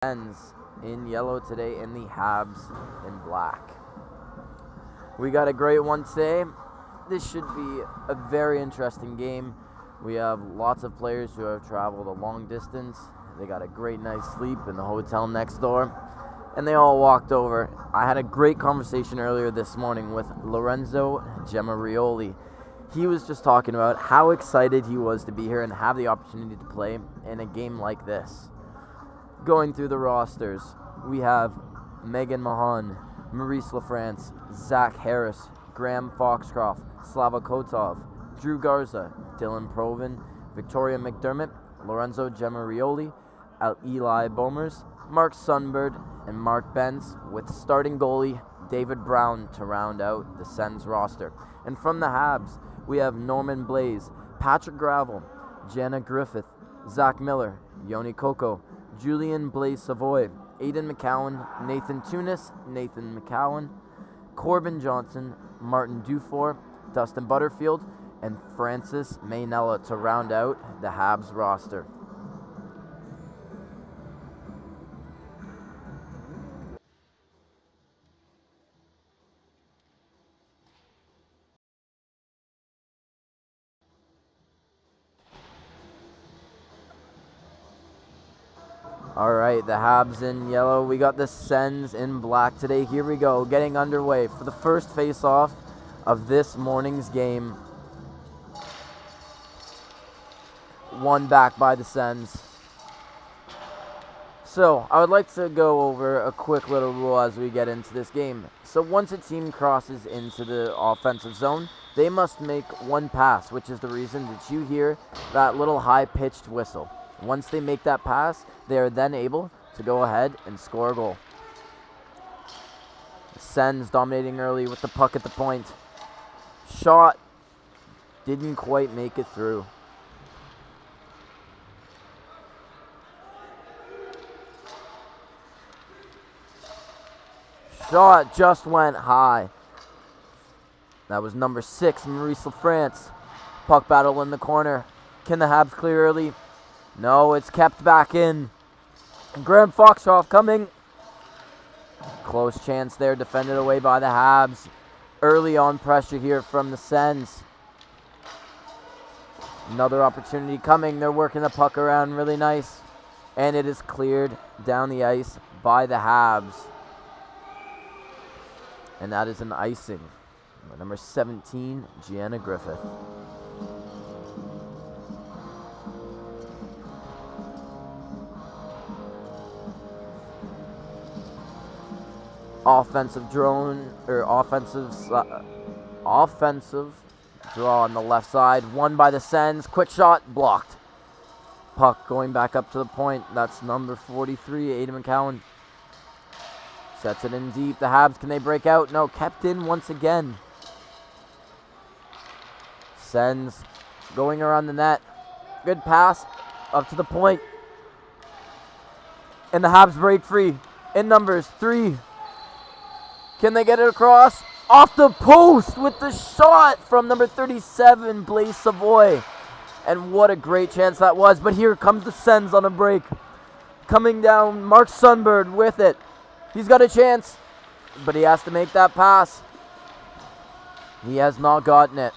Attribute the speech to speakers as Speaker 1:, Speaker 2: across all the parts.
Speaker 1: Sens in yellow today and the Habs in black. We got a great one today. This should be a very interesting game. We have lots of players who have traveled a long distance. They got a great night's sleep in the hotel next door, and they all walked over. I had a great conversation earlier this morning with Lorenzo Gemarioli. He was just talking about how excited he was to be here and have the opportunity to play in a game like this. Going through the rosters, we have Megan Mahon, Maurice LaFrance, Zach Harris, Graham Foxcroft, Slava Kotov, Drew Garza, Dylan Provin, Victoria McDermott, Lorenzo Gemarioli, Eli Bomers, Mark Sundberg, and Mark Benz, with starting goalie David Brown to round out the Sens roster. And from the Habs, we have Norman Blaze, Patrick Gravel, Jana Griffith, Zach Miller, Yoni Coco, Julian Blaze Savoy, Aiden McCowan, Nathan Tunis, Nathan McCowan, Corbin Johnson, Martin Dufour, Dustin Butterfield, and Francis Maynella to round out the Habs roster. All right, the Habs in yellow. We got the Sens in black today. Here we go, getting underway for the first face-off of this morning's game. One back by the Sens. So, I would like to go over a quick little rule as we get into this game. So, once a team crosses into the offensive zone, they must make one pass, which is the reason that you hear that little high-pitched whistle. Once they make that pass, they are then able to go ahead and score a goal. The Sens dominating early with the puck at the point. Shot didn't quite make it through. Shot just went high. That was number 6, Maurice LaFrance. Puck battle in the corner. Can the Habs clear early? No, it's kept back in. Graham Foxcroft coming. Close chance there, defended away by the Habs. Early on pressure here from the Sens. Another opportunity coming. They're working the puck around really nice. And it is cleared down the ice by the Habs. And that is an icing. Number 17, Gianna Griffith. Offensive draw on the left side. Won by the Sens. Quick shot, blocked. Puck going back up to the point. That's number 43, Aiden McCowan. Sets it in deep. The Habs, can they break out? No, kept in once again. Sens going around the net. Good pass up to the point. And the Habs break free. In numbers 3. Can they get it across? Off the post with the shot from number 37, Blaze Savoy. And what a great chance that was. But here comes the Sens on a break. Coming down, Mark Sundberg with it. He's got a chance, but he has to make that pass. He has not gotten it.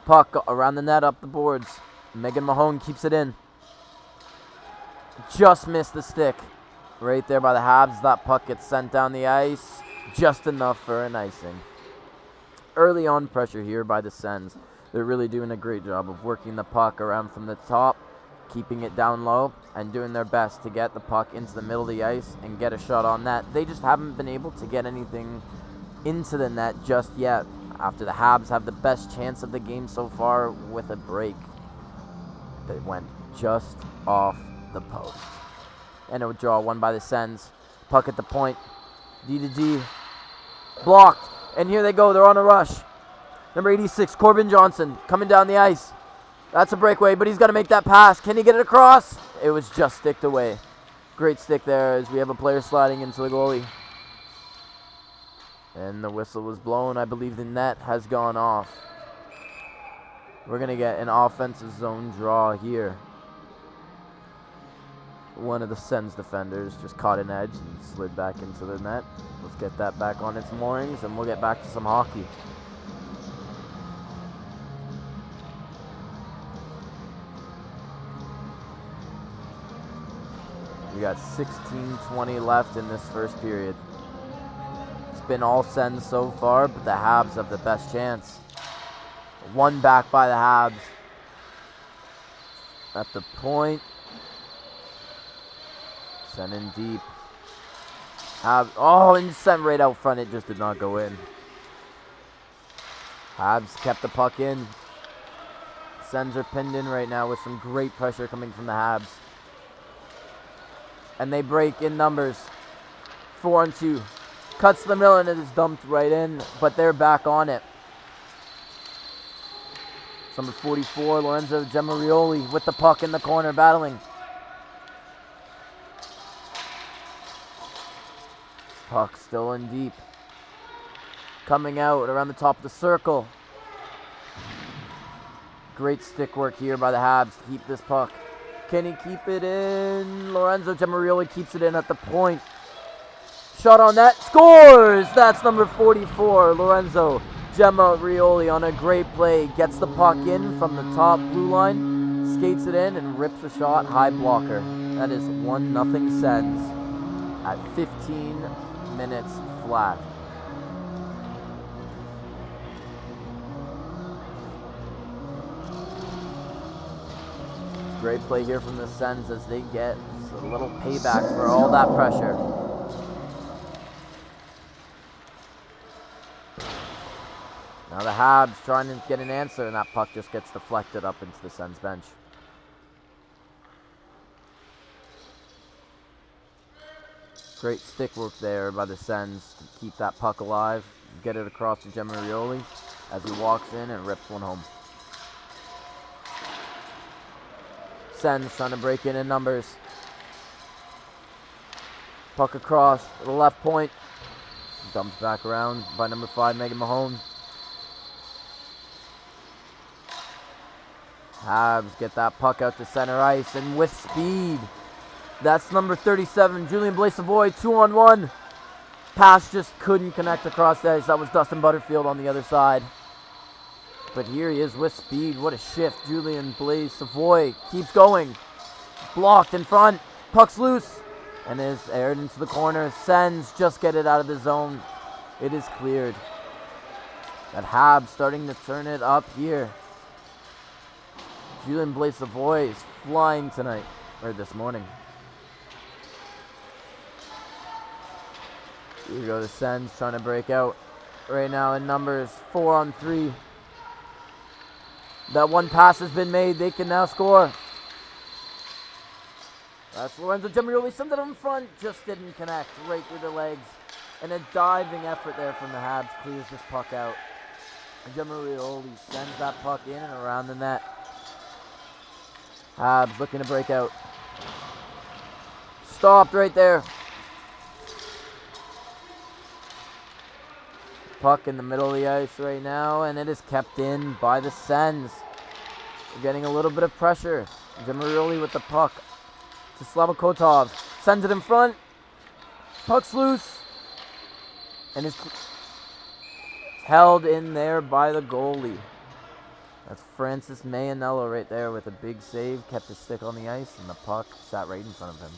Speaker 1: Puck around the net, up the boards. Megan Mahone keeps it in. Just missed the stick. Right there by the Habs. That puck gets sent down the ice. Just enough for an icing. Early on pressure here by the Sens. They're really doing a great job of working the puck around from the top, keeping it down low, and doing their best to get the puck into the middle of the ice and get a shot on net. They just haven't been able to get anything into the net just yet, after the Habs have the best chance of the game so far with a break. They went just off the post. And a draw won by the Sens. Puck at the point. D to D. Blocked. And here they go. They're on a rush. Number 86, Corbin Johnson, coming down the ice. That's a breakaway, but he's got to make that pass. Can he get it across? It was just sticked away. Great stick there as we have a player sliding into the goalie. And the whistle was blown. I believe the net has gone off. We're going to get an offensive zone draw here. One of the Sens defenders just caught an edge and slid back into the net. Let's get that back on its moorings, and we'll get back to some hockey. We got 16:20 left in this first period. It's been all Sens so far, but the Habs have the best chance. One back by the Habs. At the point. Sent in deep. Habs, and sent right out front. It just did not go in. Habs kept the puck in. Sens are pinned in right now with some great pressure coming from the Habs. And they break in numbers. 4-on-2. Cuts the middle and it is dumped right in, but they're back on it. Number 44, Lorenzo Gemarioli with the puck in the corner, battling. Puck still in deep. Coming out around the top of the circle. Great stick work here by the Habs to keep this puck. Can he keep it in? Lorenzo Gemarioli keeps it in at the point. Shot on net, scores! That's number 44, Lorenzo Gemarioli on a great play. Gets the puck in from the top blue line, skates it in, and rips a shot, high blocker. That is 1-0 Sens at 15 minutes flat. Great play here from the Sens as they get a little payback for all that pressure. Now the Habs trying to get an answer, and that puck just gets deflected up into the Sens bench. Great stick work there by the Sens to keep that puck alive, get it across to Gemarioli as he walks in and rips one home. Sens trying to break in numbers. Puck across the left point. Dumped back around by number 5, Megan Mahone. Habs get that puck out to center ice, and with speed, that's number 37, Julian Blaise-Savoy, 2-on-1. Pass just couldn't connect across the ice. That was Dustin Butterfield on the other side. But here he is with speed. What a shift. Julian Blaise-Savoy keeps going. Blocked in front. Puck's loose. And is aired into the corner. Sens just get it out of the zone. It is cleared. That Habs starting to turn it up here. Julian Blaise-Savoy is flying tonight. Or this morning. Here we go. The Sens trying to break out. Right now in numbers 4-on-3. That one pass has been made. They can now score. That's Lorenzo Gemarioli. Sends it in front. Just didn't connect. Right through the legs. And a diving effort there from the Habs clears this puck out. Gemarioli sends that puck in and around the net. Habs looking to break out. Stopped right there. Puck in the middle of the ice right now, and it is kept in by the Sens. We're getting a little bit of pressure. Gemarioli with the puck to Slavokotov. Sends it in front. Puck's loose. And is held in there by the goalie. That's Francis Mayanello right there with a big save. Kept his stick on the ice, and the puck sat right in front of him.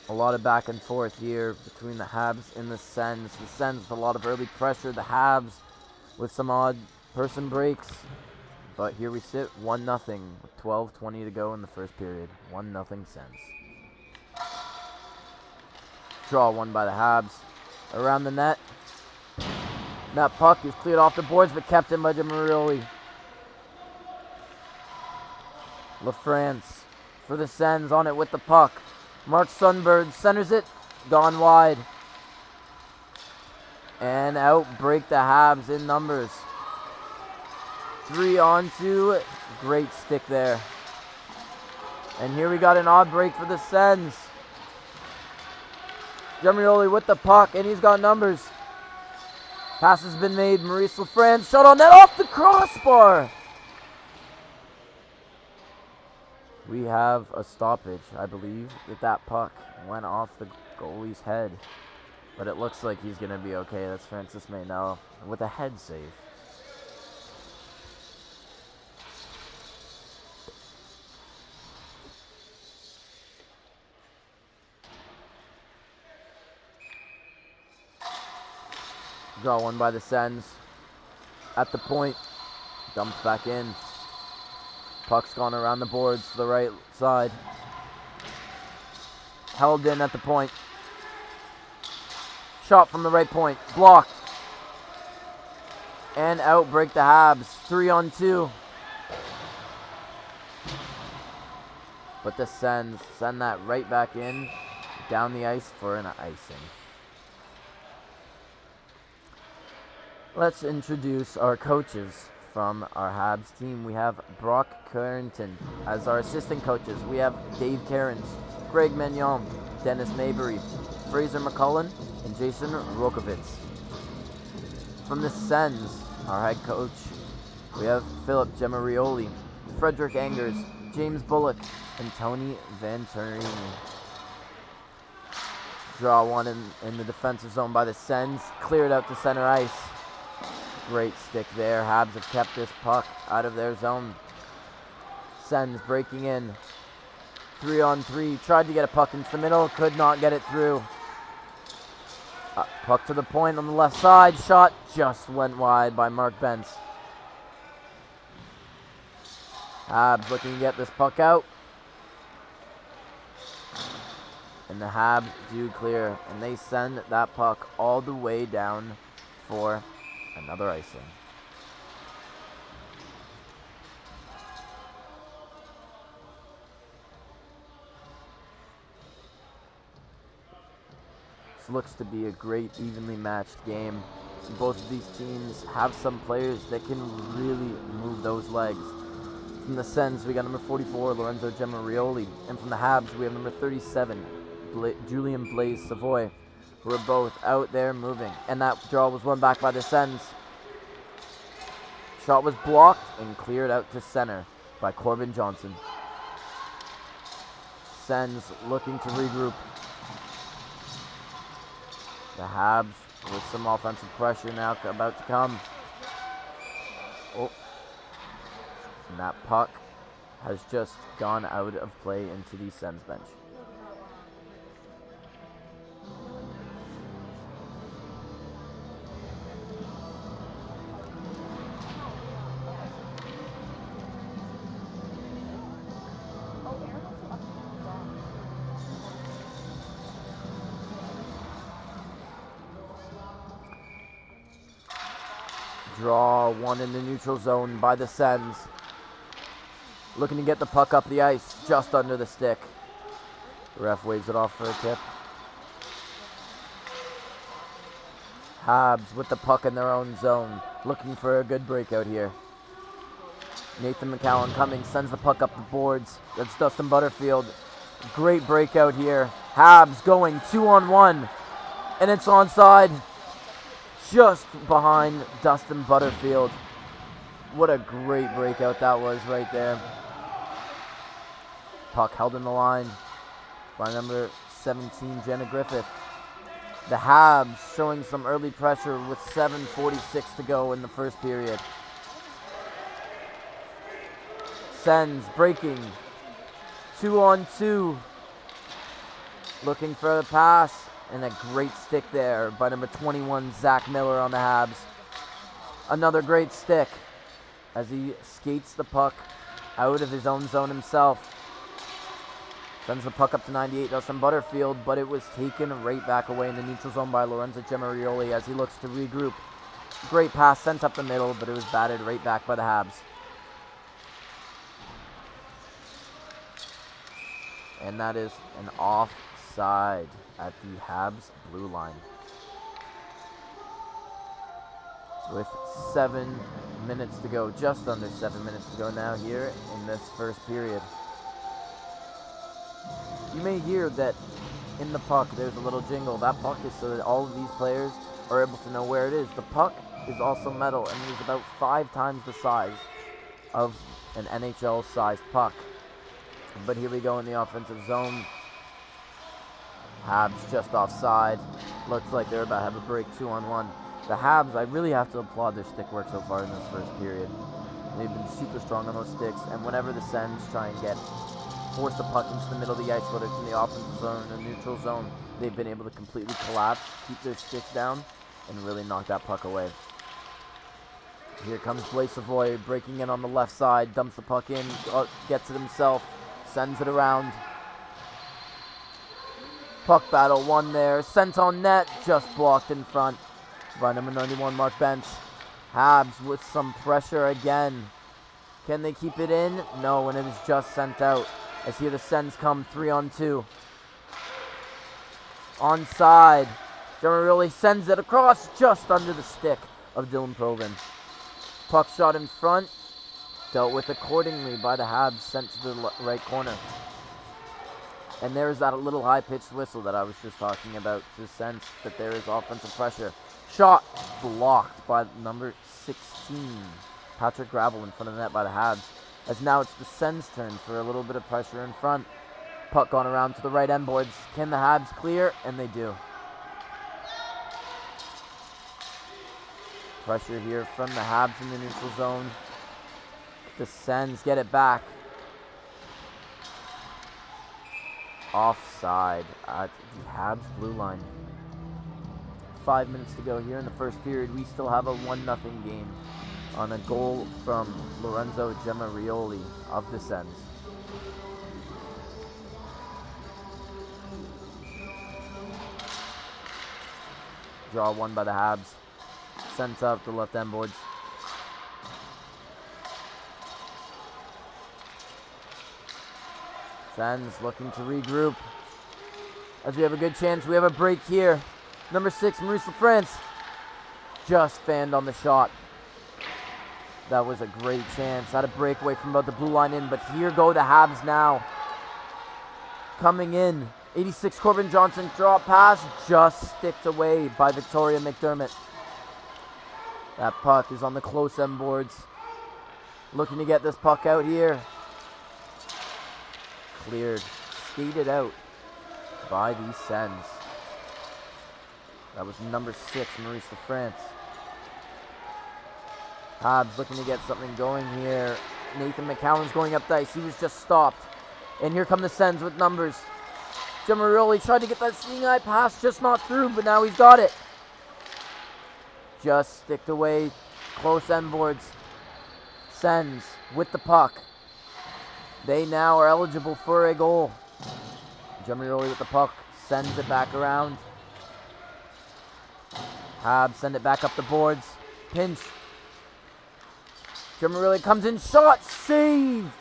Speaker 1: A lot of back and forth here between the Habs and the Sens. The Sens with a lot of early pressure. The Habs with some odd person breaks. But here we sit, 1-0 with 12:20 to go in the first period. 1-0 Sens. Draw one by the Habs. Around the net. That puck is cleared off the boards, but kept in by Gemarioli. LaFrance for the Sens on it with the puck. Mark Sundberg centers it, gone wide. And out break the Habs in numbers. 3-on-2, great stick there. And here we got an odd break for the Sens. Gemarioli with the puck, and he's got numbers. Pass has been made, Maurice LaFrance, shot on net off the crossbar. We have a stoppage. I believe that puck went off the goalie's head. But it looks like he's going to be okay. That's Francis Maynell with a head save. Draw one by the Sens. At the point. Dumped back in. Puck's gone around the boards to the right side. Held in at the point. Shot from the right point. Blocked. And out break the Habs. 3-on-2. But the Sens send that right back in. Down the ice for an icing. Let's introduce our coaches from our Habs team. We have Brock Carrington as our assistant coaches. We have Dave Cairns, Greg Magnon, Dennis Mabry, Fraser McCullen, and Jason Rokovitz. From the Sens, our head coach, we have Philip Gemarioli, Frederick Angers, James Bullock, and Tony Vanturini. Draw one in the defensive zone by the Sens, cleared out to center ice. Great stick there. Habs have kept this puck out of their zone. Sens breaking in. 3-on-3. Tried to get a puck into the middle. Could not get it through. Puck to the point on the left side. Shot just went wide by Mark Bentz. Habs looking to get this puck out. And the Habs do clear. And they send that puck all the way down for another icing. This looks to be a great, evenly matched game. Both of these teams have some players that can really move those legs. From the Sens, we got number 44, Lorenzo Gemarioli. And from the Habs, we have number 37, Julian Blaise Savoy, who are both out there moving. And that draw was won back by the Sens. Shot was blocked and cleared out to center by Corbin Johnson. Sens looking to regroup. The Habs with some offensive pressure now about to come. Oh. And that puck has just gone out of play into the Sens bench. Draw one in the neutral zone by the Sens. Looking to get the puck up the ice, just under the stick. The ref waves it off for a tip. Habs with the puck in their own zone, looking for a good breakout here. Nathan McCowan coming, sends the puck up the boards. That's Dustin Butterfield. Great breakout here. Habs going 2-on-1, and it's onside. Just behind Dustin Butterfield. What a great breakout that was right there. Puck held in the line by number 17, Jenna Griffith. The Habs showing some early pressure with 7:46 to go in the first period. Sens breaking. 2-on-2. Looking for the pass. And a great stick there by number 21, Zach Miller on the Habs. Another great stick as he skates the puck out of his own zone himself. Sends the puck up to 98, Dustin Butterfield, but it was taken right back away in the neutral zone by Lorenzo Gemarioli as he looks to regroup. Great pass sent up the middle, but it was batted right back by the Habs. And that is an offside at the Habs blue line. With 7 minutes to go, just under 7 minutes to go now here in this first period. You may hear that in the puck there's a little jingle. That puck is so that all of these players are able to know where it is. The puck is also metal and is about 5 times the size of an NHL-sized puck. But here we go in the offensive zone. Habs just offside. Looks like they're about to have a break 2-on-1. The Habs, I really have to applaud their stick work so far in this first period. They've been super strong on those sticks, and whenever the Sens try and force the puck into the middle of the ice, whether it's in the offensive zone or the neutral zone, they've been able to completely collapse, keep their sticks down, and really knock that puck away. Here comes Blaise Savoy breaking in on the left side, dumps the puck in, gets it himself, sends it around. Puck battle won there, sent on net, just blocked in front by number 91, Mark Bentz. Habs with some pressure again. Can they keep it in? No, and it is just sent out. As here the Sens come 3-on-2. Onside. Gemma sends it across just under the stick of Dylan Provan. Puck shot in front. Dealt with accordingly by the Habs, sent to the right corner. And there's that little high-pitched whistle that I was just talking about to sense that there is offensive pressure. Shot blocked by number 16, Patrick Gravel, in front of the net by the Habs. As now it's the Sens' turn for a little bit of pressure in front. Puck gone around to the right end boards. Can the Habs clear? And they do. Pressure here from the Habs in the neutral zone. The Sens get it back. Offside at the Habs blue line. 5 minutes to go here in the first period. We still have a 1-0 game on a goal from Lorenzo Gemarioli of the Sens. Draw one by the Habs. Sent up the left end boards. Sens looking to regroup. As we have a good chance, we have a break here. Number 6, Maurice Lafrance, just fanned on the shot. That was a great chance. Had a breakaway from about the blue line in, but here go the Habs now. Coming in, 86 Corbin Johnson, drop pass, just sticked away by Victoria McDermott. That puck is on the close end boards. Looking to get this puck out here. Cleared, skated out by the Sens. That was number 6, Maurice Lafrance. Habs looking to get something going here. Nathan McCowan's going up the ice. He was just stopped. And here come the Sens with numbers. Gemarioli tried to get that seeing eye pass, just not through, but now he's got it. Just sticked away, close end boards. Sens with the puck. They now are eligible for a goal. Gemarioli with the puck, sends it back around. Habs send it back up the boards. Pinch. Gemarioli comes in, shot, saved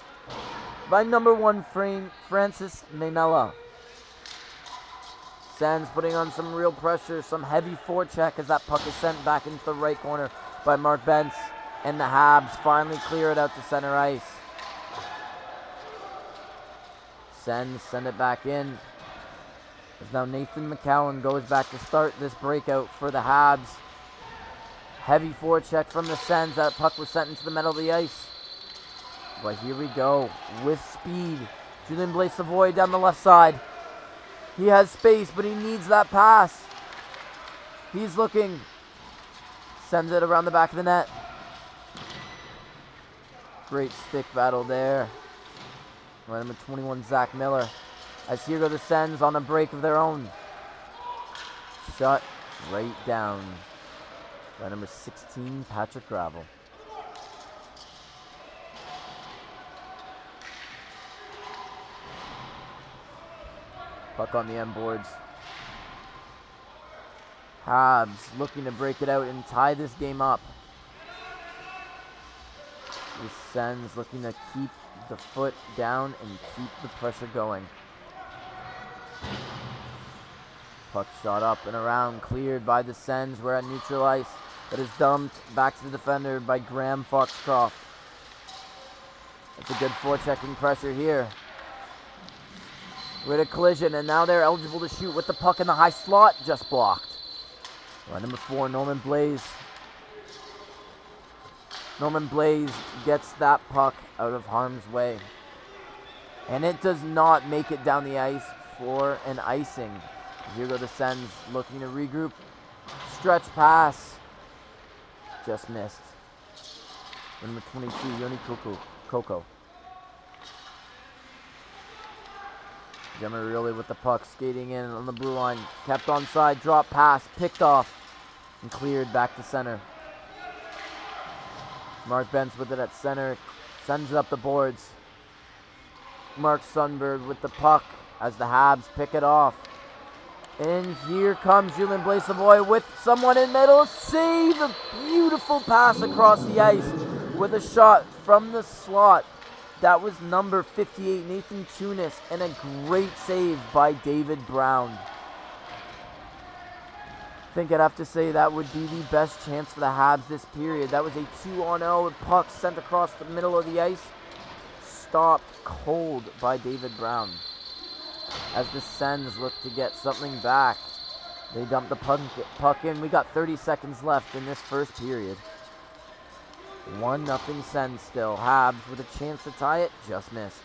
Speaker 1: by number 1, Francis Mainella. Sens putting on some real pressure, some heavy forecheck as that puck is sent back into the right corner by Mark Bentz. And the Habs finally clear it out to center ice. Sens send it back in. As now Nathan McCowan goes back to start this breakout for the Habs. Heavy forecheck from the Sens. That puck was sent into the middle of the ice. But here we go with speed. Julien Blaise Savoy down the left side. He has space, but he needs that pass. He's looking. Sends it around the back of the net. Great stick battle there. Right, number 21, Zach Miller. As here go the Sens on a break of their own. Shut right down by number 16, Patrick Gravel. Puck on the end boards. Habs looking to break it out and tie this game up. The Sens looking to keep the foot down and keep the pressure going. Puck shot up and around, cleared by the Sens. We're at neutral ice. That is dumped back to the defender by Graham Foxcroft. That's a good forechecking pressure here. We're at a collision, and now they're eligible to shoot with the puck in the high slot. Just blocked. Right, number 4, Norman Blaise. Norman Blaise gets that puck out of harm's way. And it does not make it down the ice for an icing. Here go the Sens looking to regroup. Stretch pass. Just missed. Number 22, Yoni Coco. Gemma with the puck, skating in on the blue line. Kept onside, drop pass, picked off, and cleared back to center. Mark Bentz with it at center, sends it up the boards. Mark Sundberg with the puck as the Habs pick it off. And here comes Julien Blais-Savoy with someone in middle. Save! A beautiful pass across the ice with a shot from the slot. That was number 58, Nathan Tunis, and a great save by David Brown. I think I'd have to say that would be the best chance for the Habs this period. That was a 2-on-0 puck sent across the middle of the ice. Stopped cold by David Brown. As the Sens look to get something back, they dump the puck in. We got 30 seconds left in this first period. 1-0 Sens still. Habs with a chance to tie it, just missed.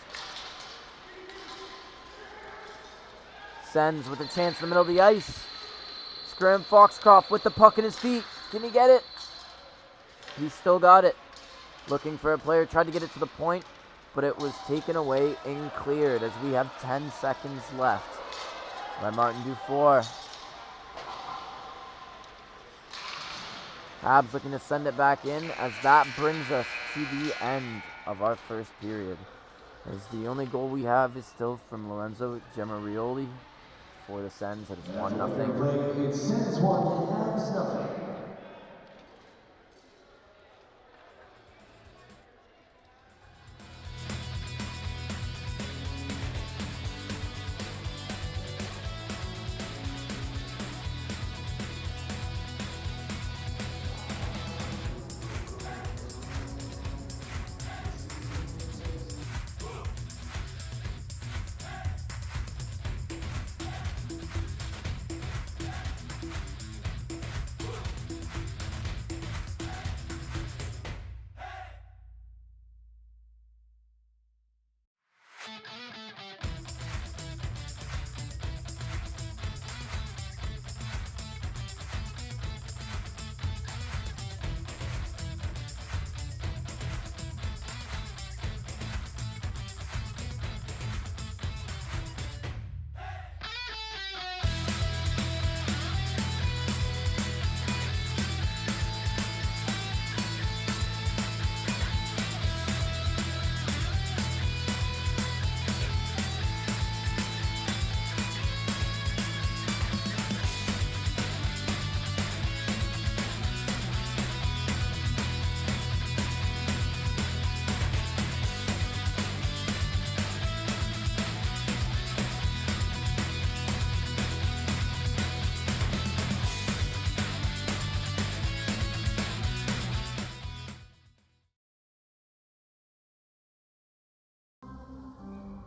Speaker 1: Sens with a chance in the middle of the ice. Graham Foxcroft with the puck in his feet. Can he get it? He still got it. Looking for a player, tried to get it to the point, but it was taken away and cleared as we have 10 seconds left by Martin Dufour. Habs looking to send it back in as that brings us to the end of our first period. As the only goal we have is still from Lorenzo Gemarioli for the Sens. It is 1-0.
Speaker 2: It's Sens 1, Habs 0.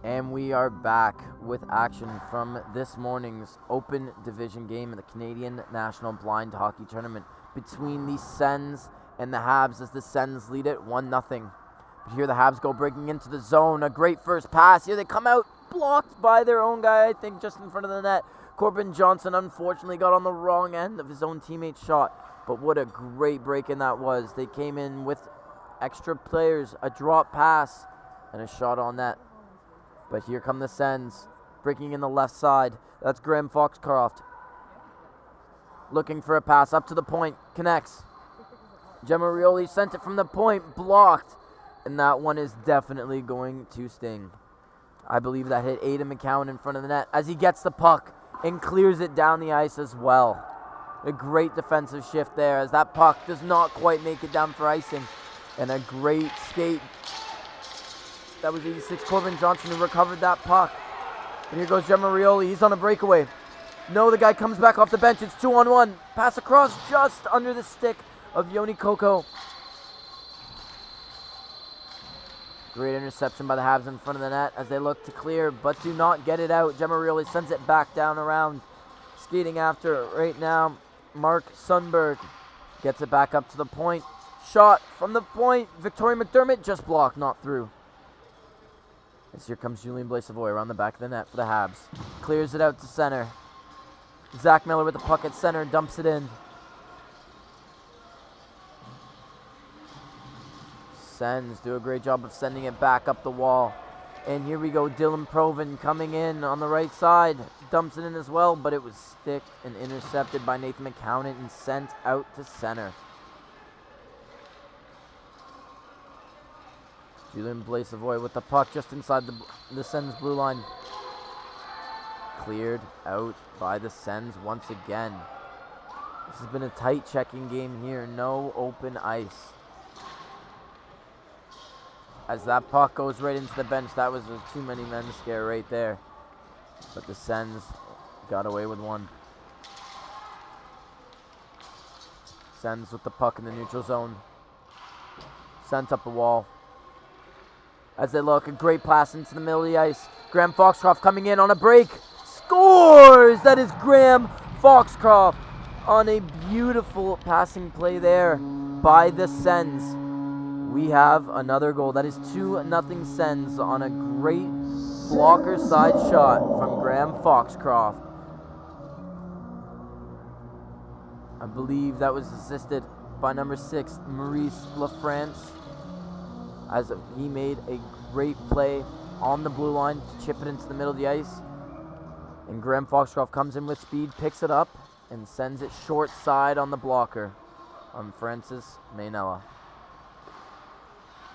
Speaker 1: And we are back with action from this morning's Open Division game in the Canadian National Blind Hockey Tournament between the Sens and the Habs as the Sens lead it 1-0. But here the Habs go breaking into the zone. A great first pass. Here they come out blocked by their own guy, I think, just in front of the net. Corbin Johnson unfortunately got on the wrong end of his own teammate's shot. But what a great break-in that was. They came in with extra players, a drop pass, and a shot on net. But here come the Sens, breaking in the left side. That's Graham Foxcroft. Looking for a pass up to the point, connects. Gemarioli sent it from the point, blocked. And that one is definitely going to sting. I believe that hit Aidan McCowan in front of the net as he gets the puck and clears it down the ice as well. A great defensive shift there as that puck does not quite make it down for icing. And a great skate. That was 86 Corbin Johnson who recovered that puck. And here goes Gemarioli. He's on a breakaway. No, the guy comes back off the bench. It's 2-on-1. Pass across just under the stick of Yoni Coco. Great interception by the Habs in front of the net as they look to clear, but do not get it out. Gemarioli sends it back down around. Skating after it right now, Mark Sundberg gets it back up to the point. Shot from the point. Victoria McDermott just blocked, not through. As here comes Julian Blais-Savoy around the back of the net for the Habs. Clears it out to center. Zach Miller with the puck at center, dumps it in. Sens do a great job of sending it back up the wall. And here we go, Dylan Proven coming in on the right side. Dumps it in as well, but it was sticked and intercepted by Nathan McCowan and sent out to center. Julian Blais-Savoy with the puck just inside the Sens blue line. Cleared out by the Sens once again. This has been a tight checking game here. No open ice. As that puck goes right into the bench, that was a too many men scare right there. But the Sens got away with one. Sens with the puck in the neutral zone. Sent up the wall. As they look, a great pass into the middle of the ice. Graham Foxcroft coming in on a break. Scores! That is Graham Foxcroft on a beautiful passing play there by the Sens. We have another goal. That is 2-0 Sens on a great blocker side shot from Graham Foxcroft. I believe that was assisted by number 6, Maurice LaFrance, as he made a great play on the blue line to chip it into the middle of the ice. And Graham Foxcroft comes in with speed, picks it up, and sends it short side on the blocker on Francis Mainella.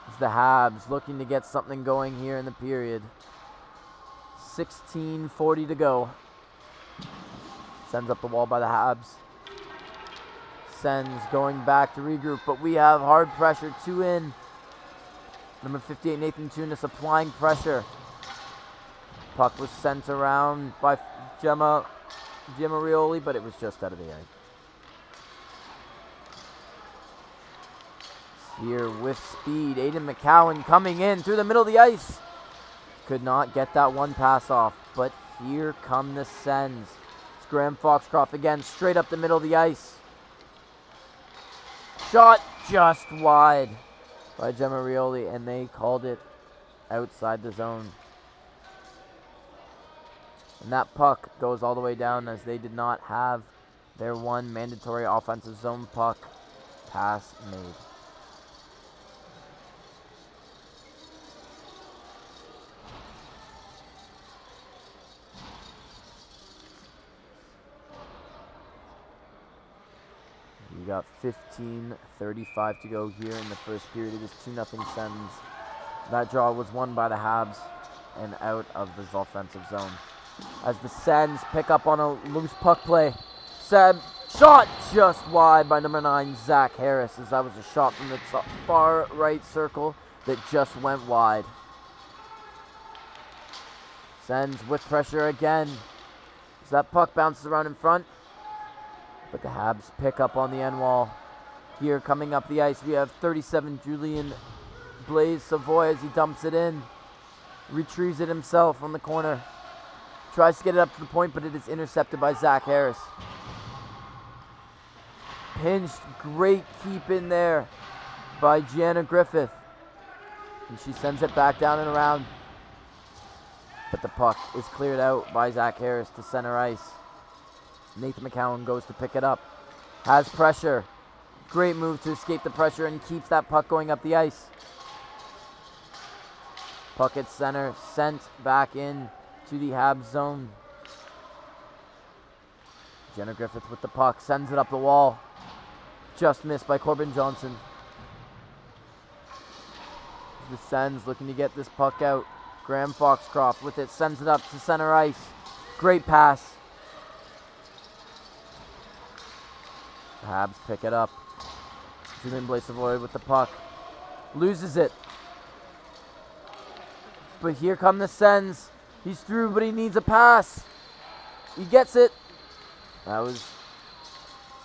Speaker 1: It's the Habs looking to get something going here in the period. 16:40 to go. Sends up the wall by the Habs. Sens going back to regroup, but we have hard pressure, 2 in. Number 58, Nathan Tunis, applying pressure. Puck was sent around by Gemma Rioli, but it was just out of the air. Here with speed, Aiden McCowan coming in through the middle of the ice. Could not get that one pass off, but here come the Sens. It's Graham Foxcroft again, straight up the middle of the ice. Shot just wide by Gemma Rioli, and they called it outside the zone. And that puck goes all the way down, as they did not have their one mandatory offensive zone puck pass made. We got 15:35 to go here in the first period. It is 2-0 Sens. That draw was won by the Habs and out of this offensive zone. As the Sens pick up on a loose puck play. Shot just wide by number 9, Zach Harris, as that was a shot from the far right circle that just went wide. Sens with pressure again. As that puck bounces around in front. But the Habs pick up on the end wall. Here coming up the ice, we have 37, Julian Blais-Savoy, as he dumps it in. Retrieves it himself on the corner. Tries to get it up to the point, but it is intercepted by Zach Harris. Pinched, great keep in there by Gianna Griffith. And she sends it back down and around. But the puck is cleared out by Zach Harris to center ice. Nathan McCowan goes to pick it up. Has pressure. Great move to escape the pressure and keeps that puck going up the ice. Puck at center, sent back in to the Habs zone. Jenna Griffith with the puck, sends it up the wall. Just missed by Corbin Johnson. The Sens looking to get this puck out. Graham Foxcroft with it, sends it up to center ice. Great pass. The Habs pick it up. Julian Blais-Savoy with the puck. Loses it. But here come the Sens. He's through, but he needs a pass. He gets it. That was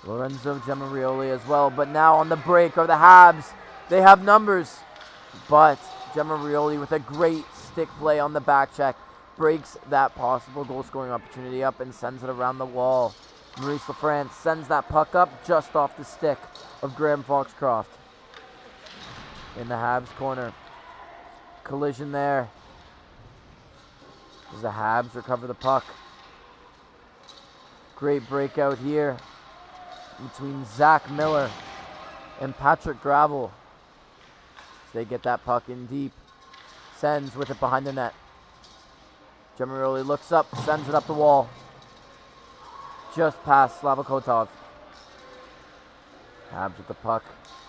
Speaker 1: Lorenzo Gemma-Rioli as well. But now on the break are the Habs. They have numbers. But Gemma-Rioli with a great stick play on the back check breaks that possible goal-scoring opportunity up and sends it around the wall. Maurice LaFrance sends that puck up just off the stick of Graham Foxcroft. In the Habs corner. Collision there. As the Habs recover the puck. Great breakout here between Zach Miller and Patrick Gravel. As they get that puck in deep. Sens with it behind the net. Gemarioli looks up, sends it up the wall. Just past Slavokotov. Habs with the puck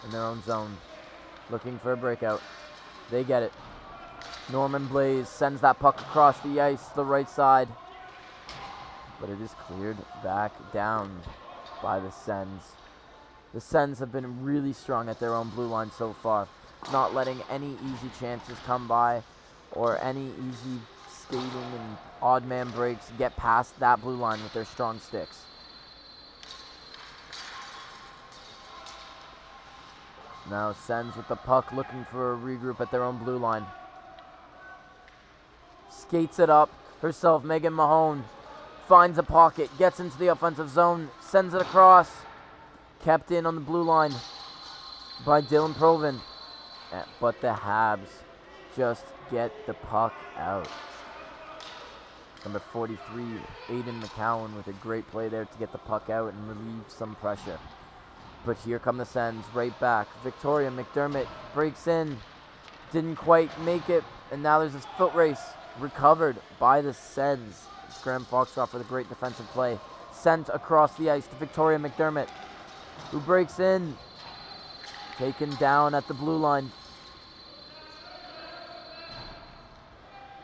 Speaker 1: in their own zone. Looking for a breakout. They get it. Norman Blaze sends that puck across the ice to the right side. But it is cleared back down by the Sens. The Sens have been really strong at their own blue line so far. Not letting any easy chances come by or any easy skating and odd man breaks get past that blue line with their strong sticks. Now Sens with the puck looking for a regroup at their own blue line. Skates it up herself, Megan Mahone. Finds a pocket, gets into the offensive zone, sends it across. Kept in on the blue line by Dylan Proven. But the Habs just get the puck out. Number 43, Aiden McCowan with a great play there to get the puck out and relieve some pressure. But here come the Sens right back. Victoria McDermott breaks in. Didn't quite make it. And now there's this foot race recovered by the Sens. It's Graham Foxcroft with a great defensive play. Sent across the ice to Victoria McDermott, who breaks in. Taken down at the blue line.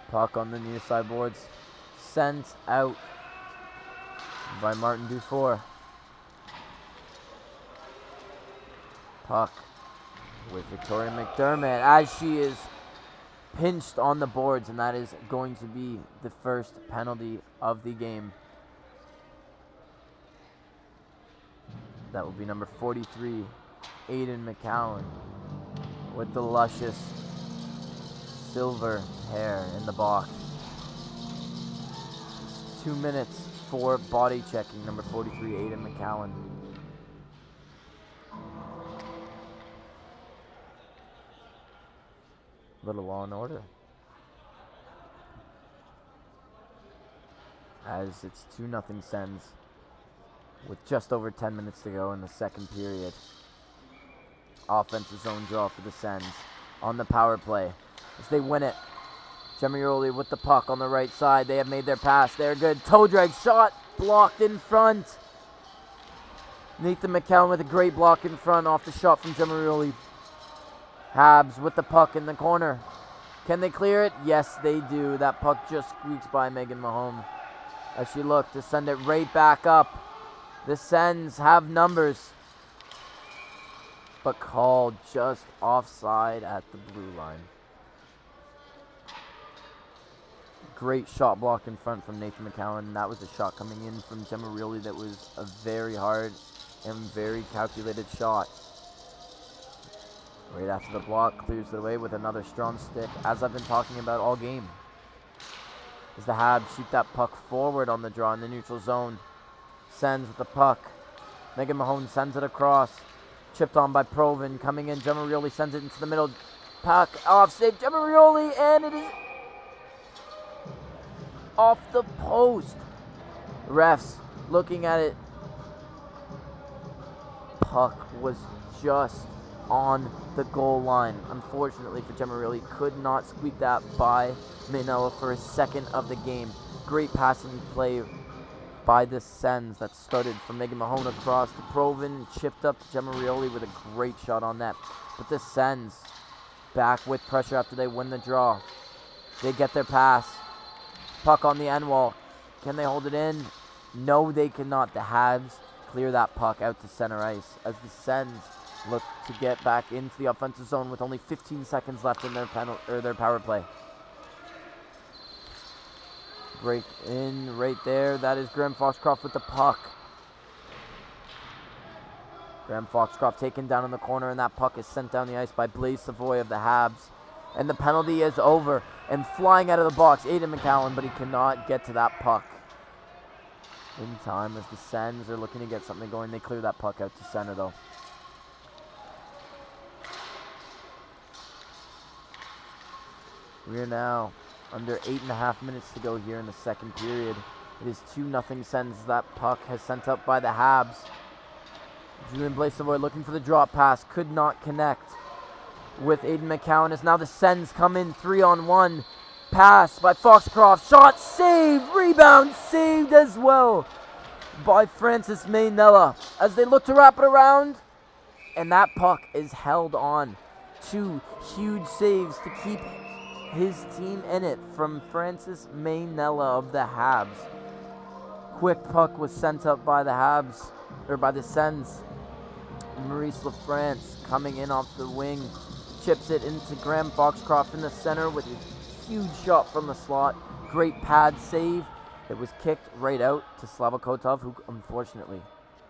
Speaker 1: Puck on the near side boards. Sent out by Martin Dufour. Puck with Victoria McDermott as she is pinched on the boards, and that is going to be the first penalty of the game. That will be number 43, Aiden McCowan, with the luscious silver hair in the box. 2 minutes for body checking, number 43, Aiden McCowan. Little Law and Order. As it's 2-0 Sens with just over 10 minutes to go in the second period. Offensive zone draw for the Sens on the power play as they win it. Gemarioli with the puck on the right side. They have made their pass. They're good. Toe drag shot blocked in front. Nathan McCowan with a great block in front off the shot from Gemarioli. Habs with the puck in the corner. Can they clear it? Yes, they do. That puck just squeaks by Megan Mahone as she looked to send it right back up. The Sens have numbers, but called just offside at the blue line. Great shot block in front from Nathan McCowan. That was a shot coming in from Gemarioli that was a very hard and very calculated shot. Right after the block, clears it away with another strong stick, as I've been talking about all game. As the Habs shoot that puck forward on the draw in the neutral zone. Sends with the puck. Megan Mahone sends it across. Chipped on by Proven. Coming in, Gemarioli sends it into the middle. Puck off save, Gemarioli, and it is off the post. Refs looking at it. Puck was just on the goal line. Unfortunately for Gemarioli, could not squeak that by Manoa for his second of the game. Great passing play by the Sens that started from Megan Mahone across to Proven, chipped up to Gemarioli with a great shot on net. But the Sens back with pressure after they win the draw. They get their pass. Puck on the end wall. Can they hold it in? No, they cannot. The Habs clear that puck out to center ice as the Sens look to get back into the offensive zone with only 15 seconds left in their their power play. Break in right there. That is Graham Foxcroft with the puck. Graham Foxcroft taken down in the corner, and that puck is sent down the ice by Blaise Savoy of the Habs. And the penalty is over. And flying out of the box, Aiden McCowan, but he cannot get to that puck in time as the Sens are looking to get something going. They clear that puck out to center, though. We are now Under 8.5 minutes to go here in the second period. It is 2-0 Sens. That puck has sent up by the Habs. Julian Blasavoy looking for the drop pass. Could not connect with Aiden McCowan as now the Sens come in 3-on-1. Pass by Foxcroft. Shot saved. Rebound saved as well by Francis Maynella as they look to wrap it around. And that puck is held on. 2 huge saves to keep his team in it from Francis Maynella of the Habs. Quick puck was sent up by the Habs, or by the Sens. Maurice Lafrance coming in off the wing. Chips it into Graham Foxcroft in the center with a huge shot from the slot. Great pad save. It was kicked right out to Slava Kotov, who unfortunately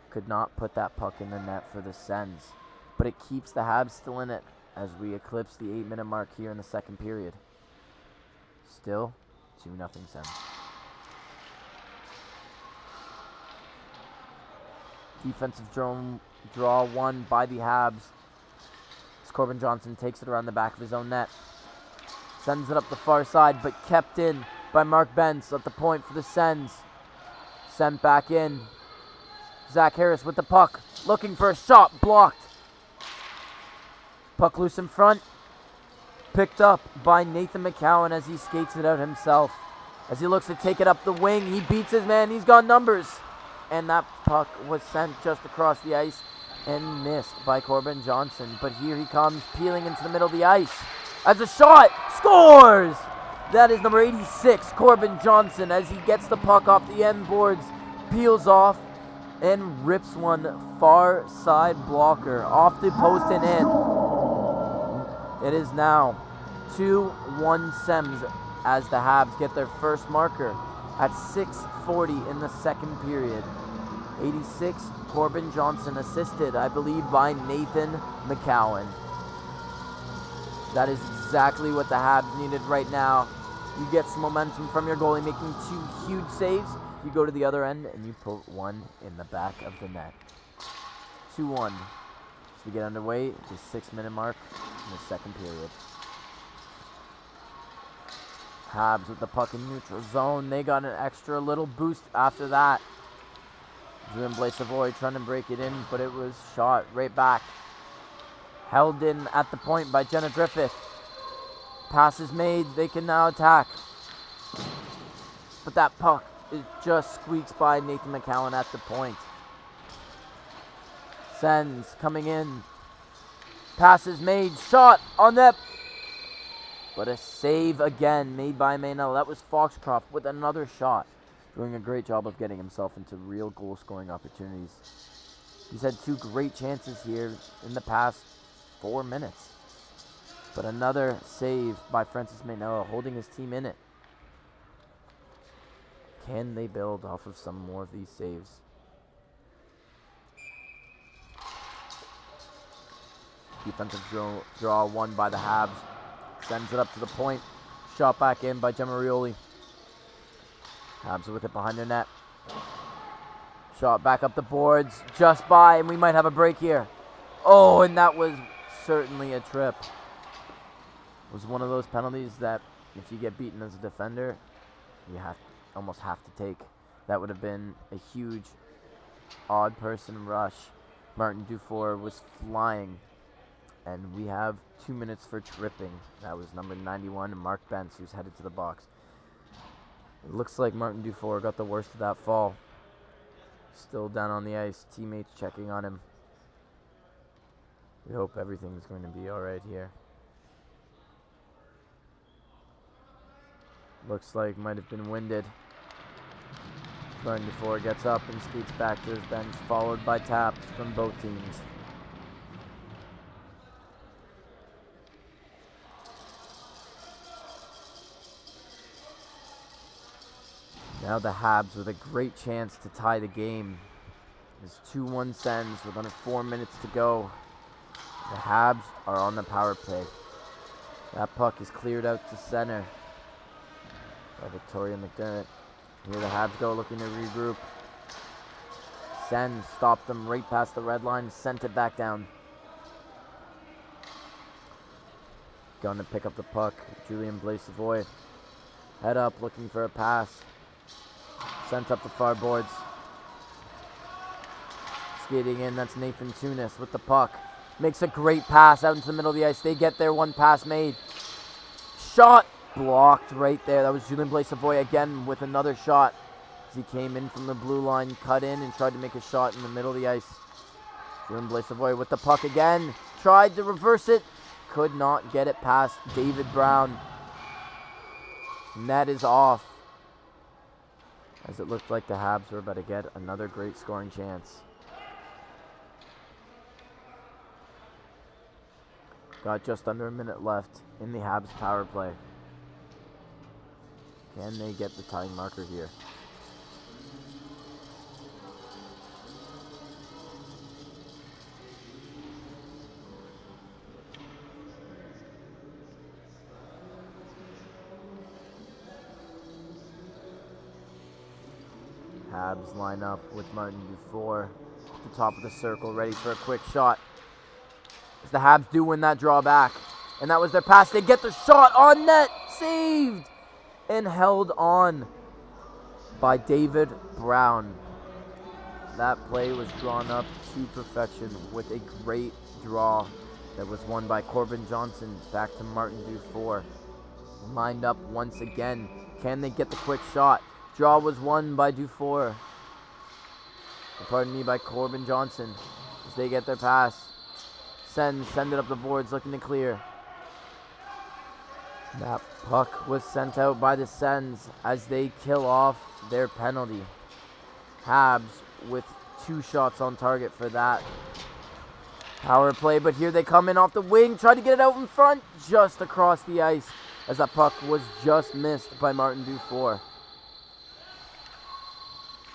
Speaker 1: could not put that puck in the net for the Sens. But it keeps the Habs still in it as we eclipse the 8-minute mark here in the second period. Still 2-0 Sens. Defensive draw won by the Habs. As Corbin Johnson takes it around the back of his own net. Sends it up the far side, but kept in by Mark Bentz at the point for the Sens. Sent back in. Zach Harris with the puck. Looking for a shot. Blocked. Puck loose in front. Picked up by Nathan McCowan as he skates it out himself. As he looks to take it up the wing, he beats his man. He's got numbers. And that puck was sent just across the ice and missed by Corbin Johnson. But here he comes, peeling into the middle of the ice. As a shot, scores! That is number 86, Corbin Johnson, as he gets the puck off the end boards, peels off, and rips one far side blocker off the post and in. It is now 2-1 Sens as the Habs get their first marker at 6:40 in the second period. 86, Corbin Johnson, assisted, I believe, by Nathan McCowan. That is exactly what the Habs needed right now. You get some momentum from your goalie making 2 huge saves. You go to the other end and you put one in the back of the net. 2-1. As we get underway, the 6-minute mark in the second period. Habs with the puck in neutral zone. They got an extra little boost after that. Julian Blasavoy trying to break it in, but it was shot right back. Held in at the point by Jenna Griffith. Pass is made. They can now attack. But that puck just squeaks by Nathan McCowan at the point. Sens coming in. Pass is made. Shot on net. But a save again made by Maynell. That was Foxcroft with another shot. Doing a great job of getting himself into real goal-scoring opportunities. He's had 2 great chances here in the past 4 minutes. But another save by Francis Maynell, holding his team in it. Can they build off of some more of these saves? Defensive draw won by the Habs. Sends it up to the point. Shot back in by Gemarioli. Habs with it behind their net. Shot back up the boards. Just by, and we might have a break here. Oh, and that was certainly a trip. It was one of those penalties that if you get beaten as a defender, you almost have to take. That would have been a huge odd person rush. Martin Dufour was flying. And we have 2 minutes for tripping. That was number 91, Mark Bentz, who's headed to the box. It looks like Martin Dufour got the worst of that fall. Still down on the ice, teammates checking on him. We hope everything's going to be alright here. Looks like might have been winded. Martin Dufour gets up and skates back to his bench, followed by taps from both teams. Now the Habs with a great chance to tie the game. It's 2-1 Sens with under 4 minutes to go. The Habs are on the power play. That puck is cleared out to center by Victoria McDermott. Here the Habs go looking to regroup. Sens stopped them right past the red line, sent it back down. Going to pick up the puck, Julian Blasavoy. Head up, looking for a pass. Sent up the far boards. Skating in, that's Nathan Tunis with the puck. Makes a great pass out into the middle of the ice. They get there, one pass made. Shot blocked right there. That was Julien Blais-Savoy again with another shot. As he came in from the blue line, cut in and tried to make a shot in the middle of the ice. Julien Blais-Savoy with the puck again. Tried to reverse it. Could not get it past David Brown. Net is off. As it looked like the Habs were about to get another great scoring chance. Got just under a minute left in the Habs power play. Can they get the tying marker here? Habs line up with Martin Dufour at the top of the circle, ready for a quick shot. As the Habs do win that draw back. And that was their pass. They get the shot on net. Saved and held on by David Brown. That play was drawn up to perfection with a great draw that was won by Corbin Johnson back to Martin Dufour. Lined up once again. Can they get the quick shot? Draw was won by Dufour. Pardon me, by Corbin Johnson. As they get their pass. Sens send it up the boards, looking to clear. That puck was sent out by the Sens as they kill off their penalty. Habs with 2 shots on target for that power play, but here they come in off the wing, try to get it out in front, just across the ice, as that puck was just missed by Martin Dufour.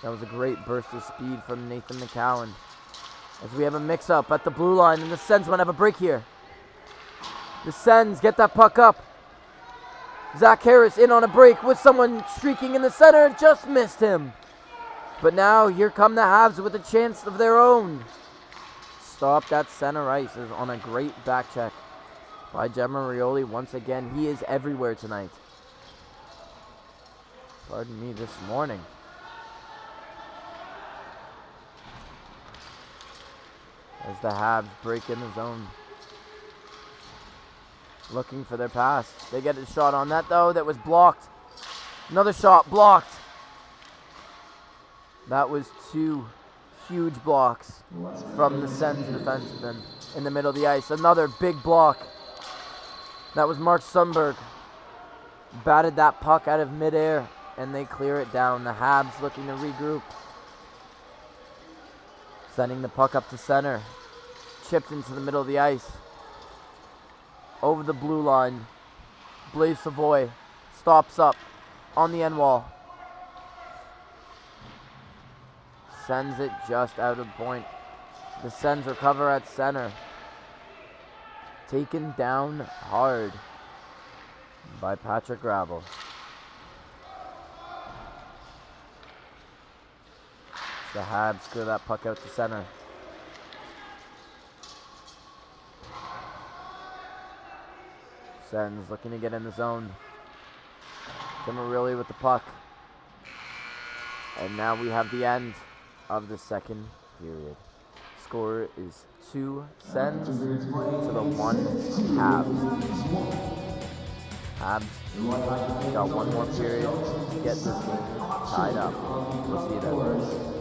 Speaker 1: That was a great burst of speed from Nathan McCowan. As we have a mix-up at the blue line, and the Sens might have a break here. The Sens get that puck up. Zach Harris in on a break with someone streaking in the center, just missed him. But now here come the Habs with a chance of their own. Stopped at center ice is on a great back check by Gemma Rioli. Once again, he is everywhere tonight. Pardon me, this morning. As the Habs break in the zone. Looking for their pass. They get a shot on that though. That was blocked. Another shot blocked. That was 2 huge blocks from the Sens defenseman in the middle of the ice. Another big block. That was Mark Sundberg. Batted that puck out of midair and they clear it down. The Habs looking to regroup. Sending the puck up to center. Chipped into the middle of the ice. Over the blue line. Blais-Savoy stops up on the end wall. Sends it just out of point. The Sens recover at center. Taken down hard by Patrick Gravel. The Habs clear that puck out to center. Sens looking to get in the zone. Camarilli with the puck. And now we have the end of the second period. Score is 2 Sens to the 1 Habs. Habs got one more period to get this game tied up. We'll see you then.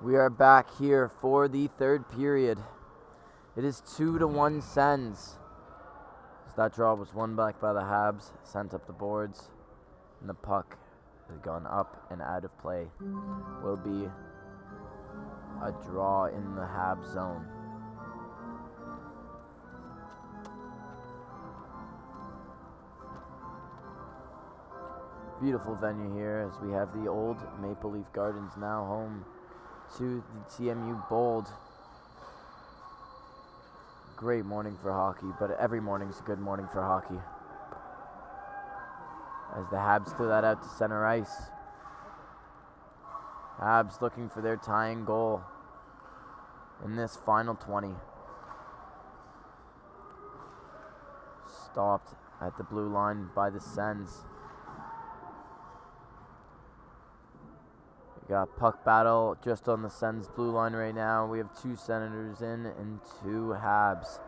Speaker 1: We are back here for the third period. It is 2-1 Sens. So that draw was won back by the Habs, sent up the boards, and the puck has gone up and out of play. Will be a draw in the Habs zone. Beautiful venue here as we have the old Maple Leaf Gardens, now home to the TMU Bold. Great morning for hockey, but every morning's a good morning for hockey. As the Habs clear that out to center ice. Habs looking for their tying goal in this final 20. Stopped at the blue line by the Sens. We got puck battle just on the Sens blue line right now. We have 2 Senators in and 2 Habs.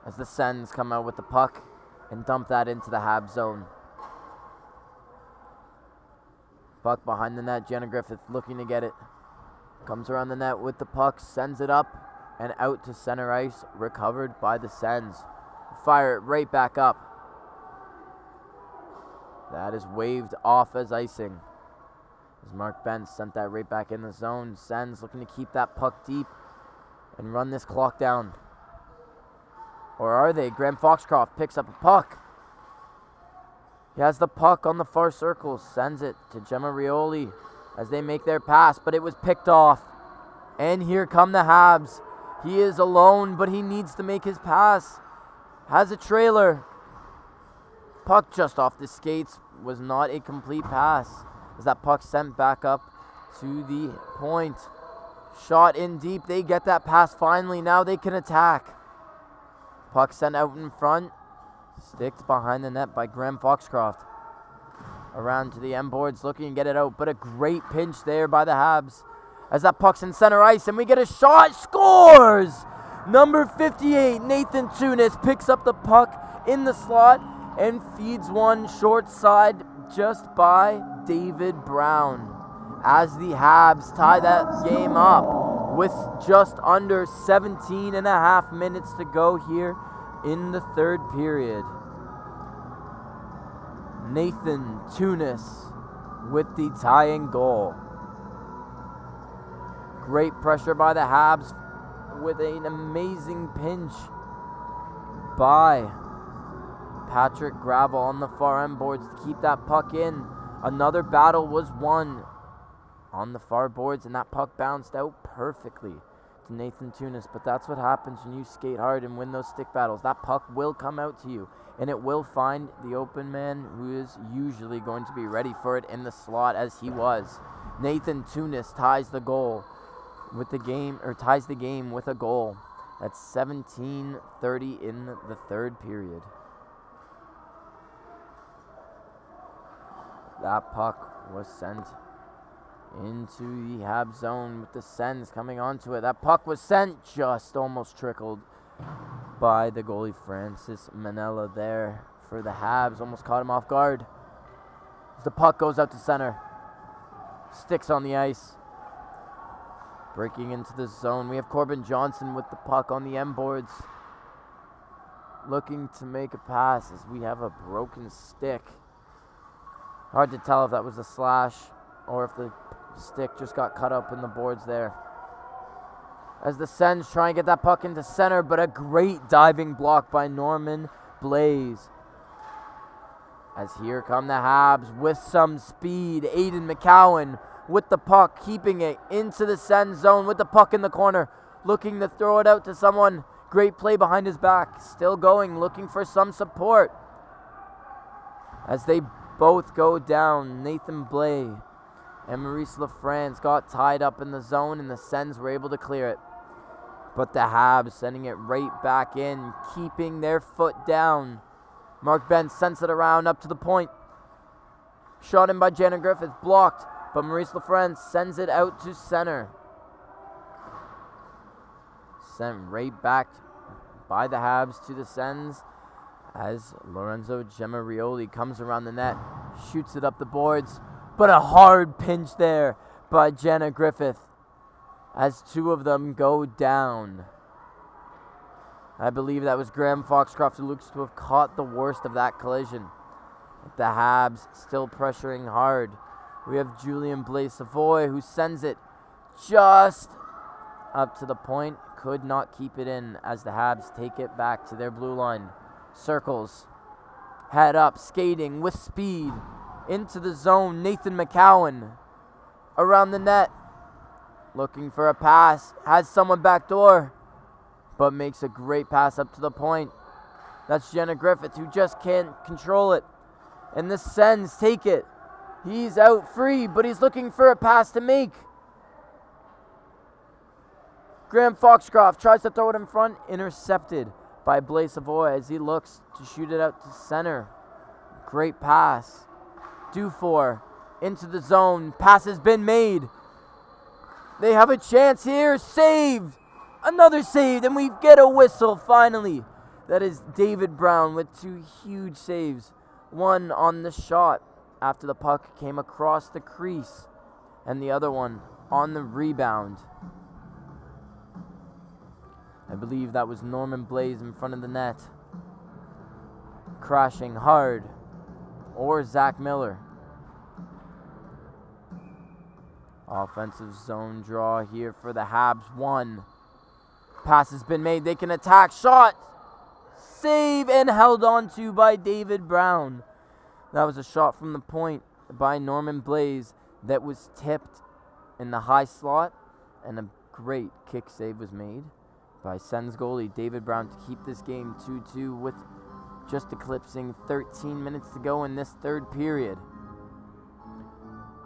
Speaker 1: As the Sens come out with the puck and dump that into the Habs zone. Puck behind the net. Jenna Griffith looking to get it. Comes around the net with the puck, sends it up and out to center ice. Recovered by the Sens. Fire it right back up. That is waved off as icing. As Mark Benz sent that right back in the zone. Sens looking to keep that puck deep and run this clock down. Or are they? Graham Foxcroft picks up a puck. He has the puck on the far circle. Sends it to Gemma Rioli as they make their pass, but it was picked off. And here come the Habs. He is alone, but he needs to make his pass. Has a trailer. Puck just off the skates. Was not a complete pass. As that puck sent back up to the point. Shot in deep. They get that pass finally. Now they can attack. Puck sent out in front. Sticked behind the net by Graham Foxcroft. Around to the end boards looking to get it out. But a great pinch there by the Habs. As that puck's in center ice and we get a shot. Scores! Number 58, Nathan Tunis picks up the puck in the slot and feeds one short side just by David Brown. As the Habs tie that game up with just under 17 and a half minutes to go here in the third period. Nathan Tunis with the tying goal. Great pressure by the Habs with an amazing pinch by Patrick Gravel on the far end boards to keep that puck in. Another battle was won on the far boards and that puck bounced out perfectly to Nathan Tunis. But that's what happens when you skate hard and win those stick battles. That puck will come out to you and it will find the open man who is usually going to be ready for it in the slot, as he was. Nathan Tunis ties the goal with the game, or ties the game with a goal. That's 17:30 in the third period. That puck was sent into the Habs zone with the Sens coming onto it. That puck was sent, just almost trickled by the goalie Francis Manella there for the Habs. Almost caught him off guard. As the puck goes out to center. Sticks on the ice. Breaking into the zone. We have Corbin Johnson with the puck on the end boards. Looking to make a pass as we have a broken stick. Hard to tell if that was a slash or if the stick just got cut up in the boards there. As the Sens try and get that puck into center, but a great diving block by Norman Blaze. As here come the Habs with some speed. Aiden McCowan with the puck, keeping it into the Sens zone with the puck in the corner. Looking to throw it out to someone. Great play behind his back. Still going, looking for some support. As they both go down, Nathan Blay and Maurice LaFrance got tied up in the zone and the Sens were able to clear it. But the Habs sending it right back in, keeping their foot down. Mark Benz sends it around up to the point. Shot in by Jenna Griffith, blocked, but Maurice LaFrance sends it out to center. Sent right back by the Habs to the Sens as Lorenzo Gemarioli comes around the net, shoots it up the boards, but a hard pinch there by Jenna Griffith. as two of them go down. I believe that was Graham Foxcroft who looks to have caught the worst of that collision. The Habs still pressuring hard. We have Julian Blaise-Savoy who sends it just up to the point. Could not keep it in as the Habs take it back to their blue line. Circles. Head up, skating with speed. Into the zone, Nathan McCowan. Around the net. Looking for a pass. Has someone backdoor. But makes a great pass up to the point. That's Jenna Griffith who just can't control it. And the Sens take it. He's out free, but he's looking for a pass to make. Graham Foxcroft tries to throw it in front. Intercepted by Blaise-Savoy as he looks to shoot it out to center. Great pass. Dufour into the zone. Pass has been made. They have a chance here. Saved. Another save, and we get a whistle finally. That is David Brown with two huge saves. One on the shot after the puck came across the crease, and the other one on the rebound. I believe that was Norman Blaze in front of the net. Crashing hard. Or Zach Miller. Offensive zone draw here for the Habs. One. Pass has been made. They can attack. Shot. Save and held on to by David Brown. That was a shot from the point by Norman Blaze that was tipped in the high slot. And a great kick save was made by Sens goalie David Brown to keep this game 2-2 with just eclipsing 13 minutes to go in this third period.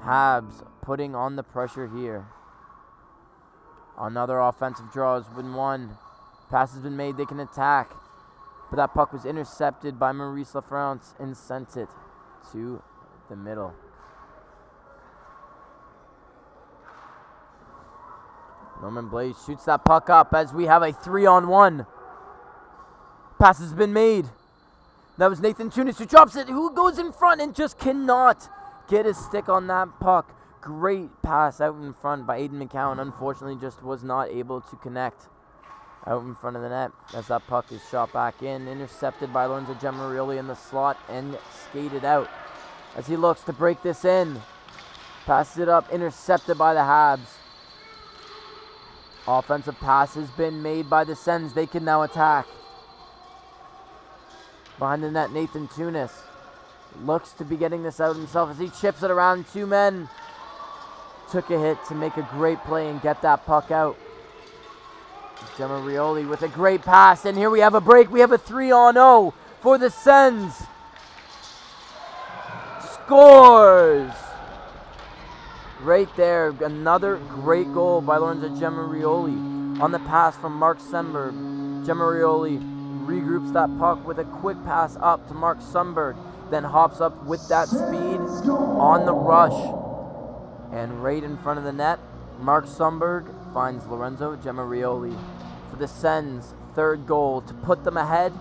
Speaker 1: Habs putting on the pressure here. Another offensive draw has been won. Pass has been made. They can attack. But that puck was intercepted by Maurice Lafrance and sent it to the middle. Norman Blaze shoots that puck up as we have a 3-on-1. Pass has been made. That was Nathan Tunis who drops it, who goes in front and just cannot get his stick on that puck. Great pass out in front by Aiden McCowan. Unfortunately, just was not able to connect out in front of the net as that puck is shot back in. Intercepted by Lorenzo Gemarioli in the slot and skated out as he looks to break this in. Passes it up, intercepted by the Habs. Offensive pass has been made by the Sens. They can now attack. Behind the net, Nathan Tunis looks to be getting this out himself as he chips it around two men. Took a hit to make a great play and get that puck out. Gemarioli with a great pass, and here we have a break. We have a 3-on-0 for the Sens. Scores! Right there, another great goal by Lorenzo Gemarioli on the pass from Mark Sundberg. Gemarioli regroups that puck with a quick pass up to Mark Sundberg, then hops up with that speed on the rush. And right in front of the net, Mark Sundberg finds Lorenzo Gemarioli for the Sens' third goal to put them ahead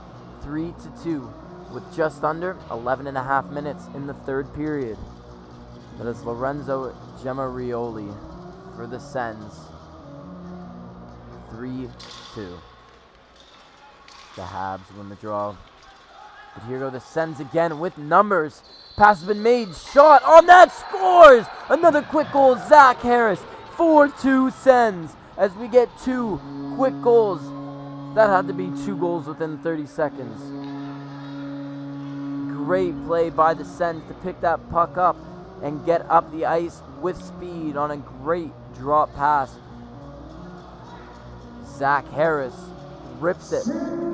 Speaker 1: 3-2 with just under 11.5 minutes in the third period. That is Lorenzo Gemarioli for the Sens. 3-2. The Habs win the draw. But here go the Sens again with numbers. Pass has been made. Shot on that. Scores! Another quick goal. Zach Harris. 4-2 Sens. As we get two quick goals. That had to be two goals within 30 seconds. Great play by the Sens to pick that puck up and get up the ice with speed on a great drop pass. Zach Harris rips it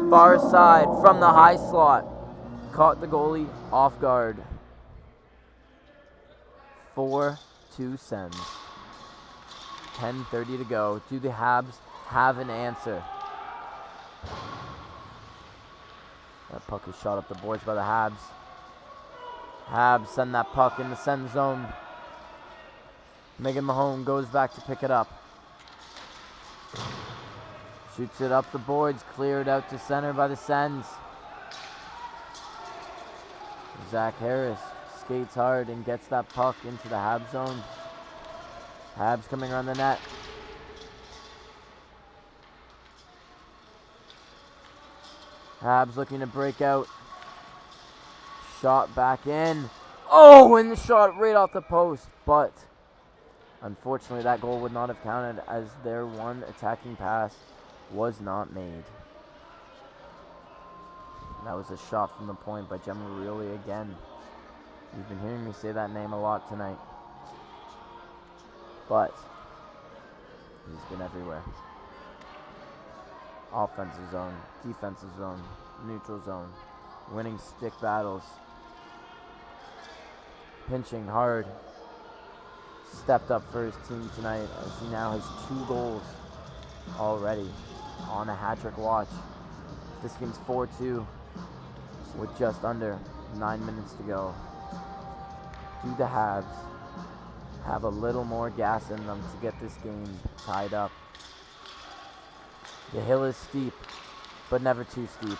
Speaker 1: far side from the high slot. Caught the goalie off guard. 4-2 Sens. 10:30 to go. Do the Habs have an answer? That puck is shot up the boards by the Habs. Habs send that puck in the Sens zone. Megan Mahone goes back to pick it up. Shoots it up the boards, cleared out to center by the Sens. Zach Harris skates hard and gets that puck into the Habs zone. Habs coming around the net. Habs looking to break out. Shot back in. Oh, and the shot right off the post. But unfortunately, that goal would not have counted as their one attacking pass was not made. That was a shot from the point by Gemma Rioli again. You've been hearing me say that name a lot tonight. But he's been everywhere. Offensive zone, defensive zone, neutral zone, winning stick battles, pinching hard. Stepped up for his team tonight as he now has 2 goals already on a hat-trick watch. This game's 4-2 with just under 9 minutes to go. Do the Habs have a little more gas in them to get this game tied up? The hill is steep, but never too steep.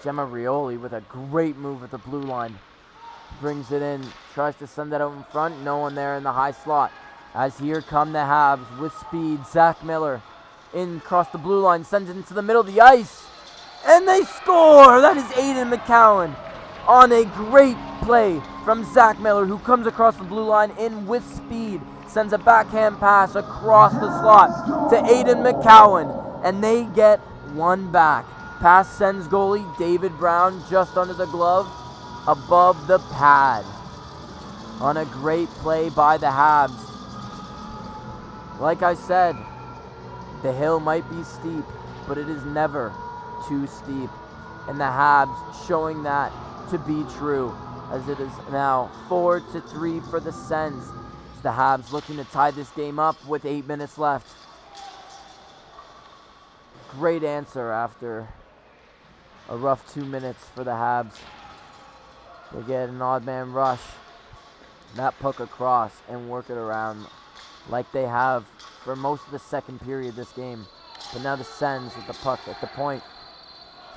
Speaker 1: Gemma Rioli with a great move at the blue line. Brings it in, tries to send that out in front. No one there in the high slot. As here come the Habs with speed. Zach Miller in across the blue line, sends it into the middle of the ice. And they score! That is Aiden McCowan on a great play from Zach Miller, who comes across the blue line in with speed. Sends a backhand pass across the slot to Aiden McCowan. And they get one back. Past Sens goalie David Brown just under the glove, above the pad. On a great play by the Habs. Like I said, the hill might be steep, but it is never too steep. And the Habs showing that to be true, as it is now 4-3 for the Sens. The Habs looking to tie this game up with 8 minutes left. Great answer after a rough 2 minutes for the Habs. They get an odd man rush, that puck across, and work it around like they have for most of the second period this game. But now the Sens with the puck at the point,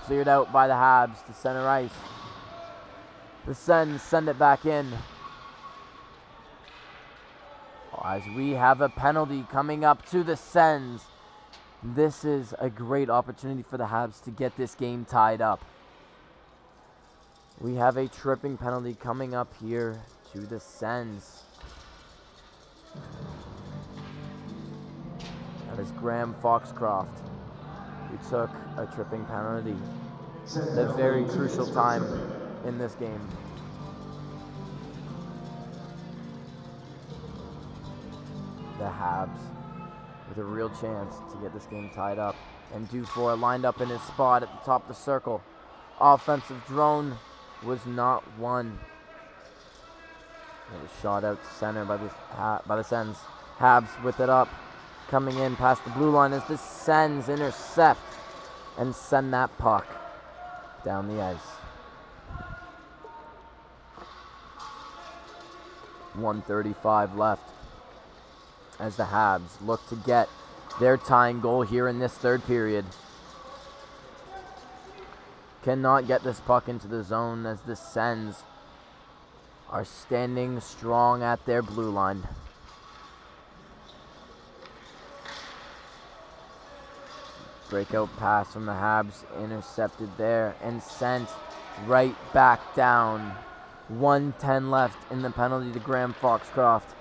Speaker 1: cleared out by the Habs to center ice. The Sens send it back in. As we have a penalty coming up to the Sens. This is a great opportunity for the Habs to get this game tied up. We have a tripping penalty coming up here to the Sens. That is Graham Foxcroft, who took a tripping penalty at a very crucial time in this game. The Habs with a real chance to get this game tied up. And Dufour lined up in his spot at the top of the circle. Offensive drone was not won. It was shot out to center by the Sens. Habs with it up, coming in past the blue line as the Sens intercept and send that puck down the ice. 1:35 left as the Habs look to get their tying goal here in this third period. Cannot get this puck into the zone as the Sens are standing strong at their blue line. Breakout pass from the Habs, intercepted there and sent right back down. 1:10 left in the penalty to Graham Foxcroft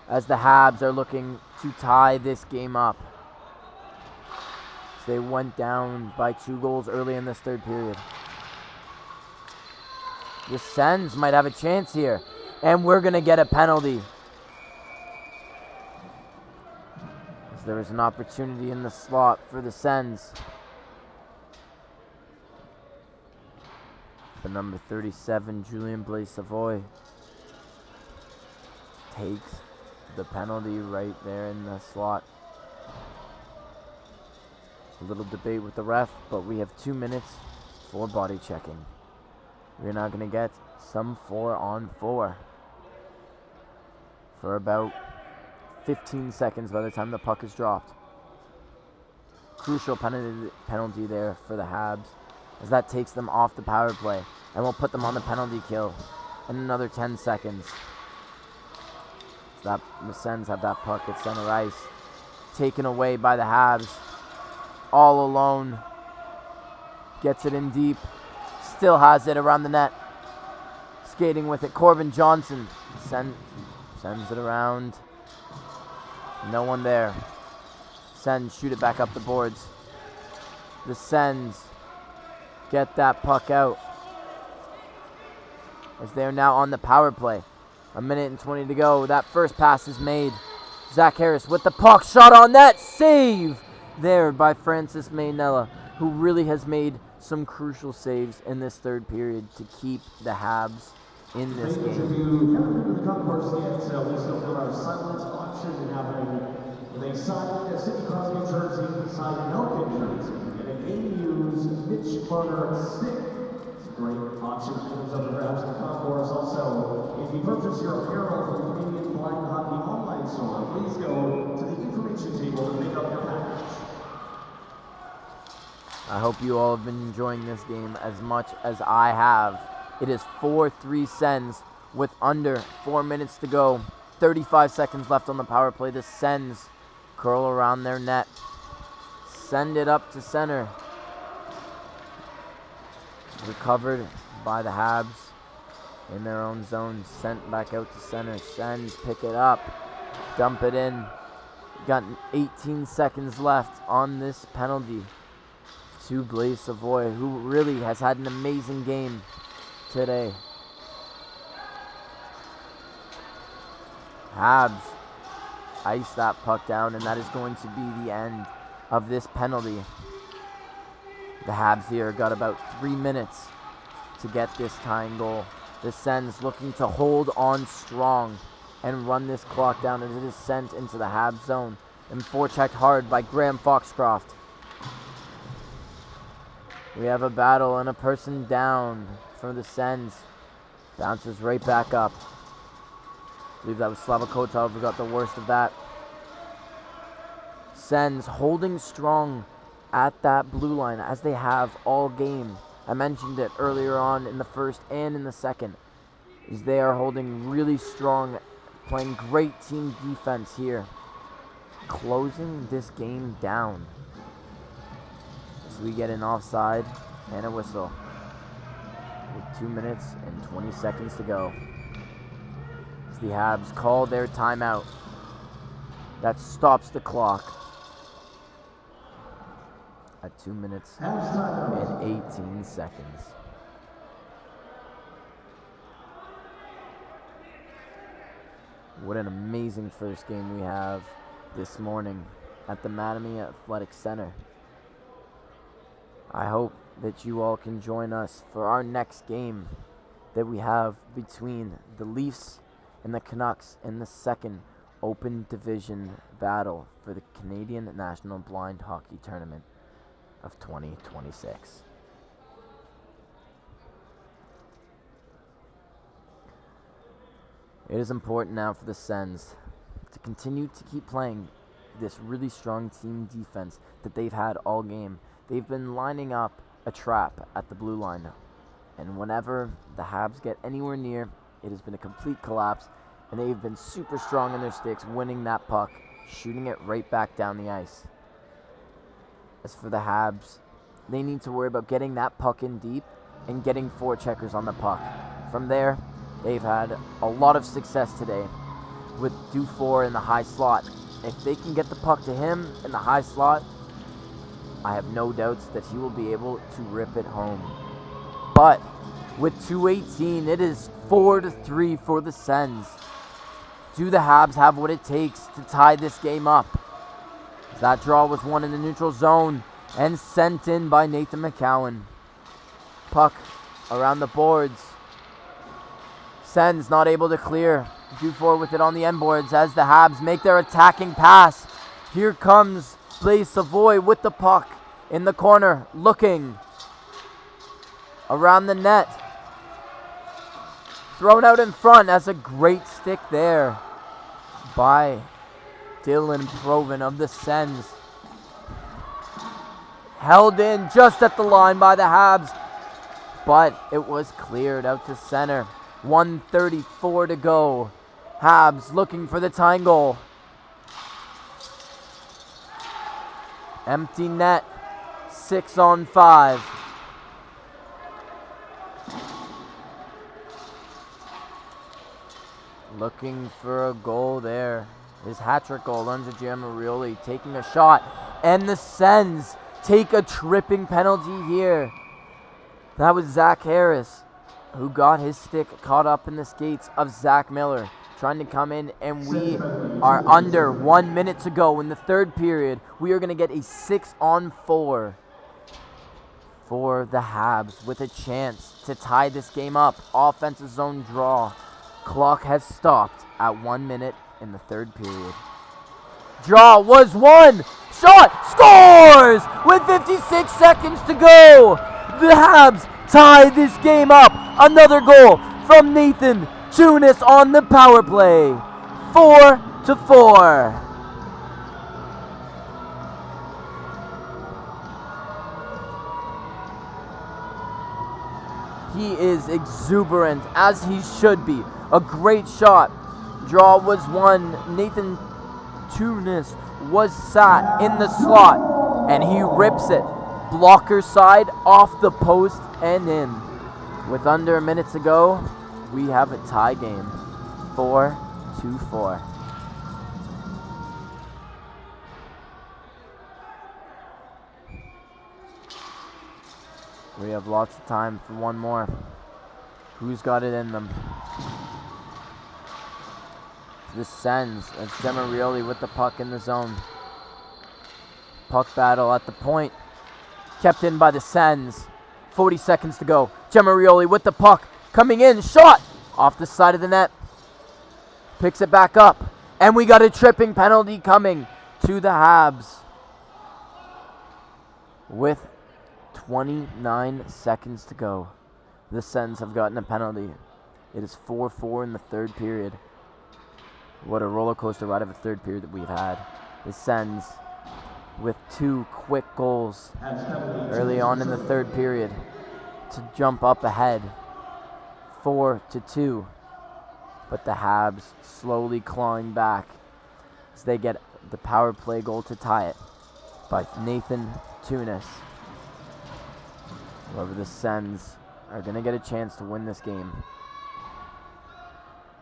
Speaker 1: as the Habs are looking to tie this game up. So they went down by 2 goals early in this third period. The Sens might have a chance here, and we're going to get a penalty. As there is an opportunity in the slot for the Sens. But number 37, Julien Blaise-Savoy, takes the penalty right there in the slot. A little debate with the ref, but we have 2 minutes for body checking. We're now going to get some 4-on-4 for about 15 seconds by the time the puck is dropped. Crucial penalty there for the Habs, as that takes them off the power play and will put them on the penalty kill in another 10 seconds. So the Sens have that puck at center ice, taken away by the Habs, all alone. Gets it in deep. Still has it around the net. Skating with it. Corbin Johnson sends it around. No one there. Sens shoot it back up the boards. The Sens get that puck out, as they are now on the power play. 1:20 to go. That first pass is made. Zach Harris with the puck. Shot on net. Save there by Francis Maynella, who really has made some crucial saves in this third period to keep the Habs in this game.
Speaker 2: We still have our silent auction happening. They signed a Sidney Crosby jersey, signed Elkin jersey, and a game used Mitch Marner stick. It's a great auction. Items up for grabs in the concourse. Also, if you purchase your apparel from the Canadian Blind Hockey online store, please go to the information table to pick up your package.
Speaker 1: I hope you all have been enjoying this game as much as I have. It is 4-3 Sens with under 4 minutes to go. 35 seconds left on the power play. The Sens curl around their net. Send it up to center. Recovered by the Habs in their own zone. Sent back out to center. Sens pick it up. Dump it in. Got 18 seconds left on this penalty to Blaise Savoy, who really has had an amazing game today. Habs ice that puck down, and that is going to be the end of this penalty. The Habs here got about 3 minutes to get this tying goal. The Sens looking to hold on strong and run this clock down as it is sent into the Habs zone and forechecked hard by Graham Foxcroft. We have a battle and a person down for the Sens. Bounces right back up. I believe that was Slava Kotov who got the worst of that. Sens holding strong at that blue line as they have all game. I mentioned it earlier on in the first and in the second. As they are holding really strong, playing great team defense here. Closing this game down. As we get an offside and a whistle. With 2 minutes and 20 seconds to go. As the Habs call their timeout. That stops the clock at 2 minutes and 18 seconds. What an amazing first game we have this morning at the Mattamy Athletic Center. I hope that you all can join us for our next game that we have between the Leafs and the Canucks in the second Open Division battle for the Canadian National Blind Hockey Tournament of 2026. It is important now for the Sens to continue to keep playing this really strong team defense that they've had all game. They've been lining up a trap at the blue line, and whenever the Habs get anywhere near, it has been a complete collapse, and they've been super strong in their sticks, winning that puck, shooting it right back down the ice. As for the Habs, they need to worry about getting that puck in deep and getting forecheckers on the puck. From there, they've had a lot of success today with Dufour in the high slot. If they can get the puck to him in the high slot, I have no doubts that he will be able to rip it home. But with 2:18, it is 4-3 for the Sens. Do the Habs have what it takes to tie this game up? That draw was won in the neutral zone and sent in by Nathan McCowan. Puck around the boards. Sens not able to clear. Dufour with it on the end boards as the Habs make their attacking pass. Here comes Blaise Savoy with the puck in the corner, looking around the net. Thrown out in front as a great stick there by Dylan Proven of the Sens. Held in just at the line by the Habs, but it was cleared out to center. 1:34 to go. Habs looking for the tying goal. Empty net. 6-on-5. looking for a goal there. His hat-trick goal, Lorenzo Giamarioli taking a shot, and the Sens take a tripping penalty here. That was Zach Harris, who got his stick caught up in the skates of Zach Miller, trying to come in, and we are under 1 minute to go in the third period. We are going to get a 6-on-4 for the Habs with a chance to tie this game up. Offensive zone draw. Clock has stopped at 1 minute in the third period. Draw was won. Shot scores with 56 seconds to go. The Habs tie this game up. Another goal from Nathan Tunis on the power play. 4-4. He is exuberant, as he should be. A great shot. Draw was won. Nathan Tunis was sat in the slot, and he rips it. Blocker side, off the post, and in. With under a minute to go, we have a tie game. 4-4. We have lots of time for one more. Who's got it in them? The Sens. It's Giamarioli with the puck in the zone. Puck battle at the point. Kept in by the Sens. 40 seconds to go. Giamarioli with the puck. Coming in. Shot! Off the side of the net. Picks it back up. And we got a tripping penalty coming to the Habs. With 29 seconds to go. The Sens have gotten a penalty. It is 4-4 in the third period. What a roller coaster ride of a third period that we've had. The Sens with 2 quick goals early on in the third period to jump up ahead 4-2. But the Habs slowly clawing back as they get the power play goal to tie it by Nathan Tunis. However, the Sens are going to get a chance to win this game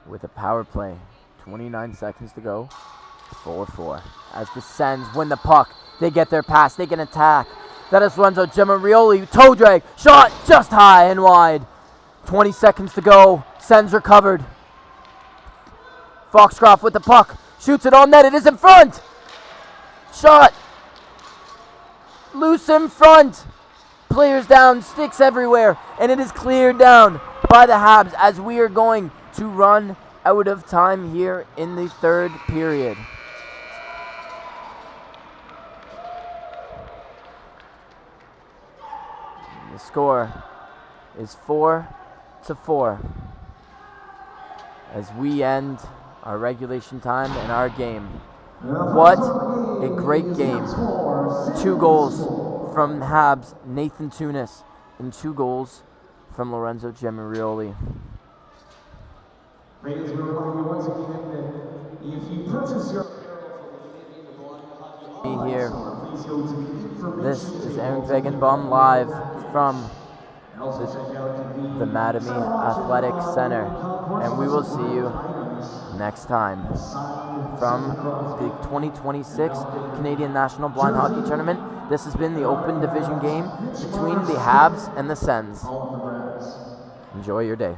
Speaker 1: with a power play. 29 seconds to go. 4-4. As the Sens win the puck, they get their pass, they can attack. That is Lorenzo Giamarioli. Toe drag. Shot just high and wide. 20 seconds to go. Sens recovered. Foxcroft with the puck. Shoots it on net. It is in front. Shot. Loose in front. Players down. Sticks everywhere. And it is cleared down by the Habs as we are going to run out of time here in the third period. The score is 4-4 as we end our regulation time and our game. What a great game. 2 goals from Habs, Nathan Tunis, and 2 goals from Lorenzo Giamarioli.
Speaker 2: Ladies, we remind you once again that if you purchase your
Speaker 1: here. This is Aaron Fagenbaum live from the Mattamy Athletic Center, and we will see you next time from the 2026 Canadian National Blind Hockey Tournament. This has been the open division game between the Habs and the Sens. Enjoy your day.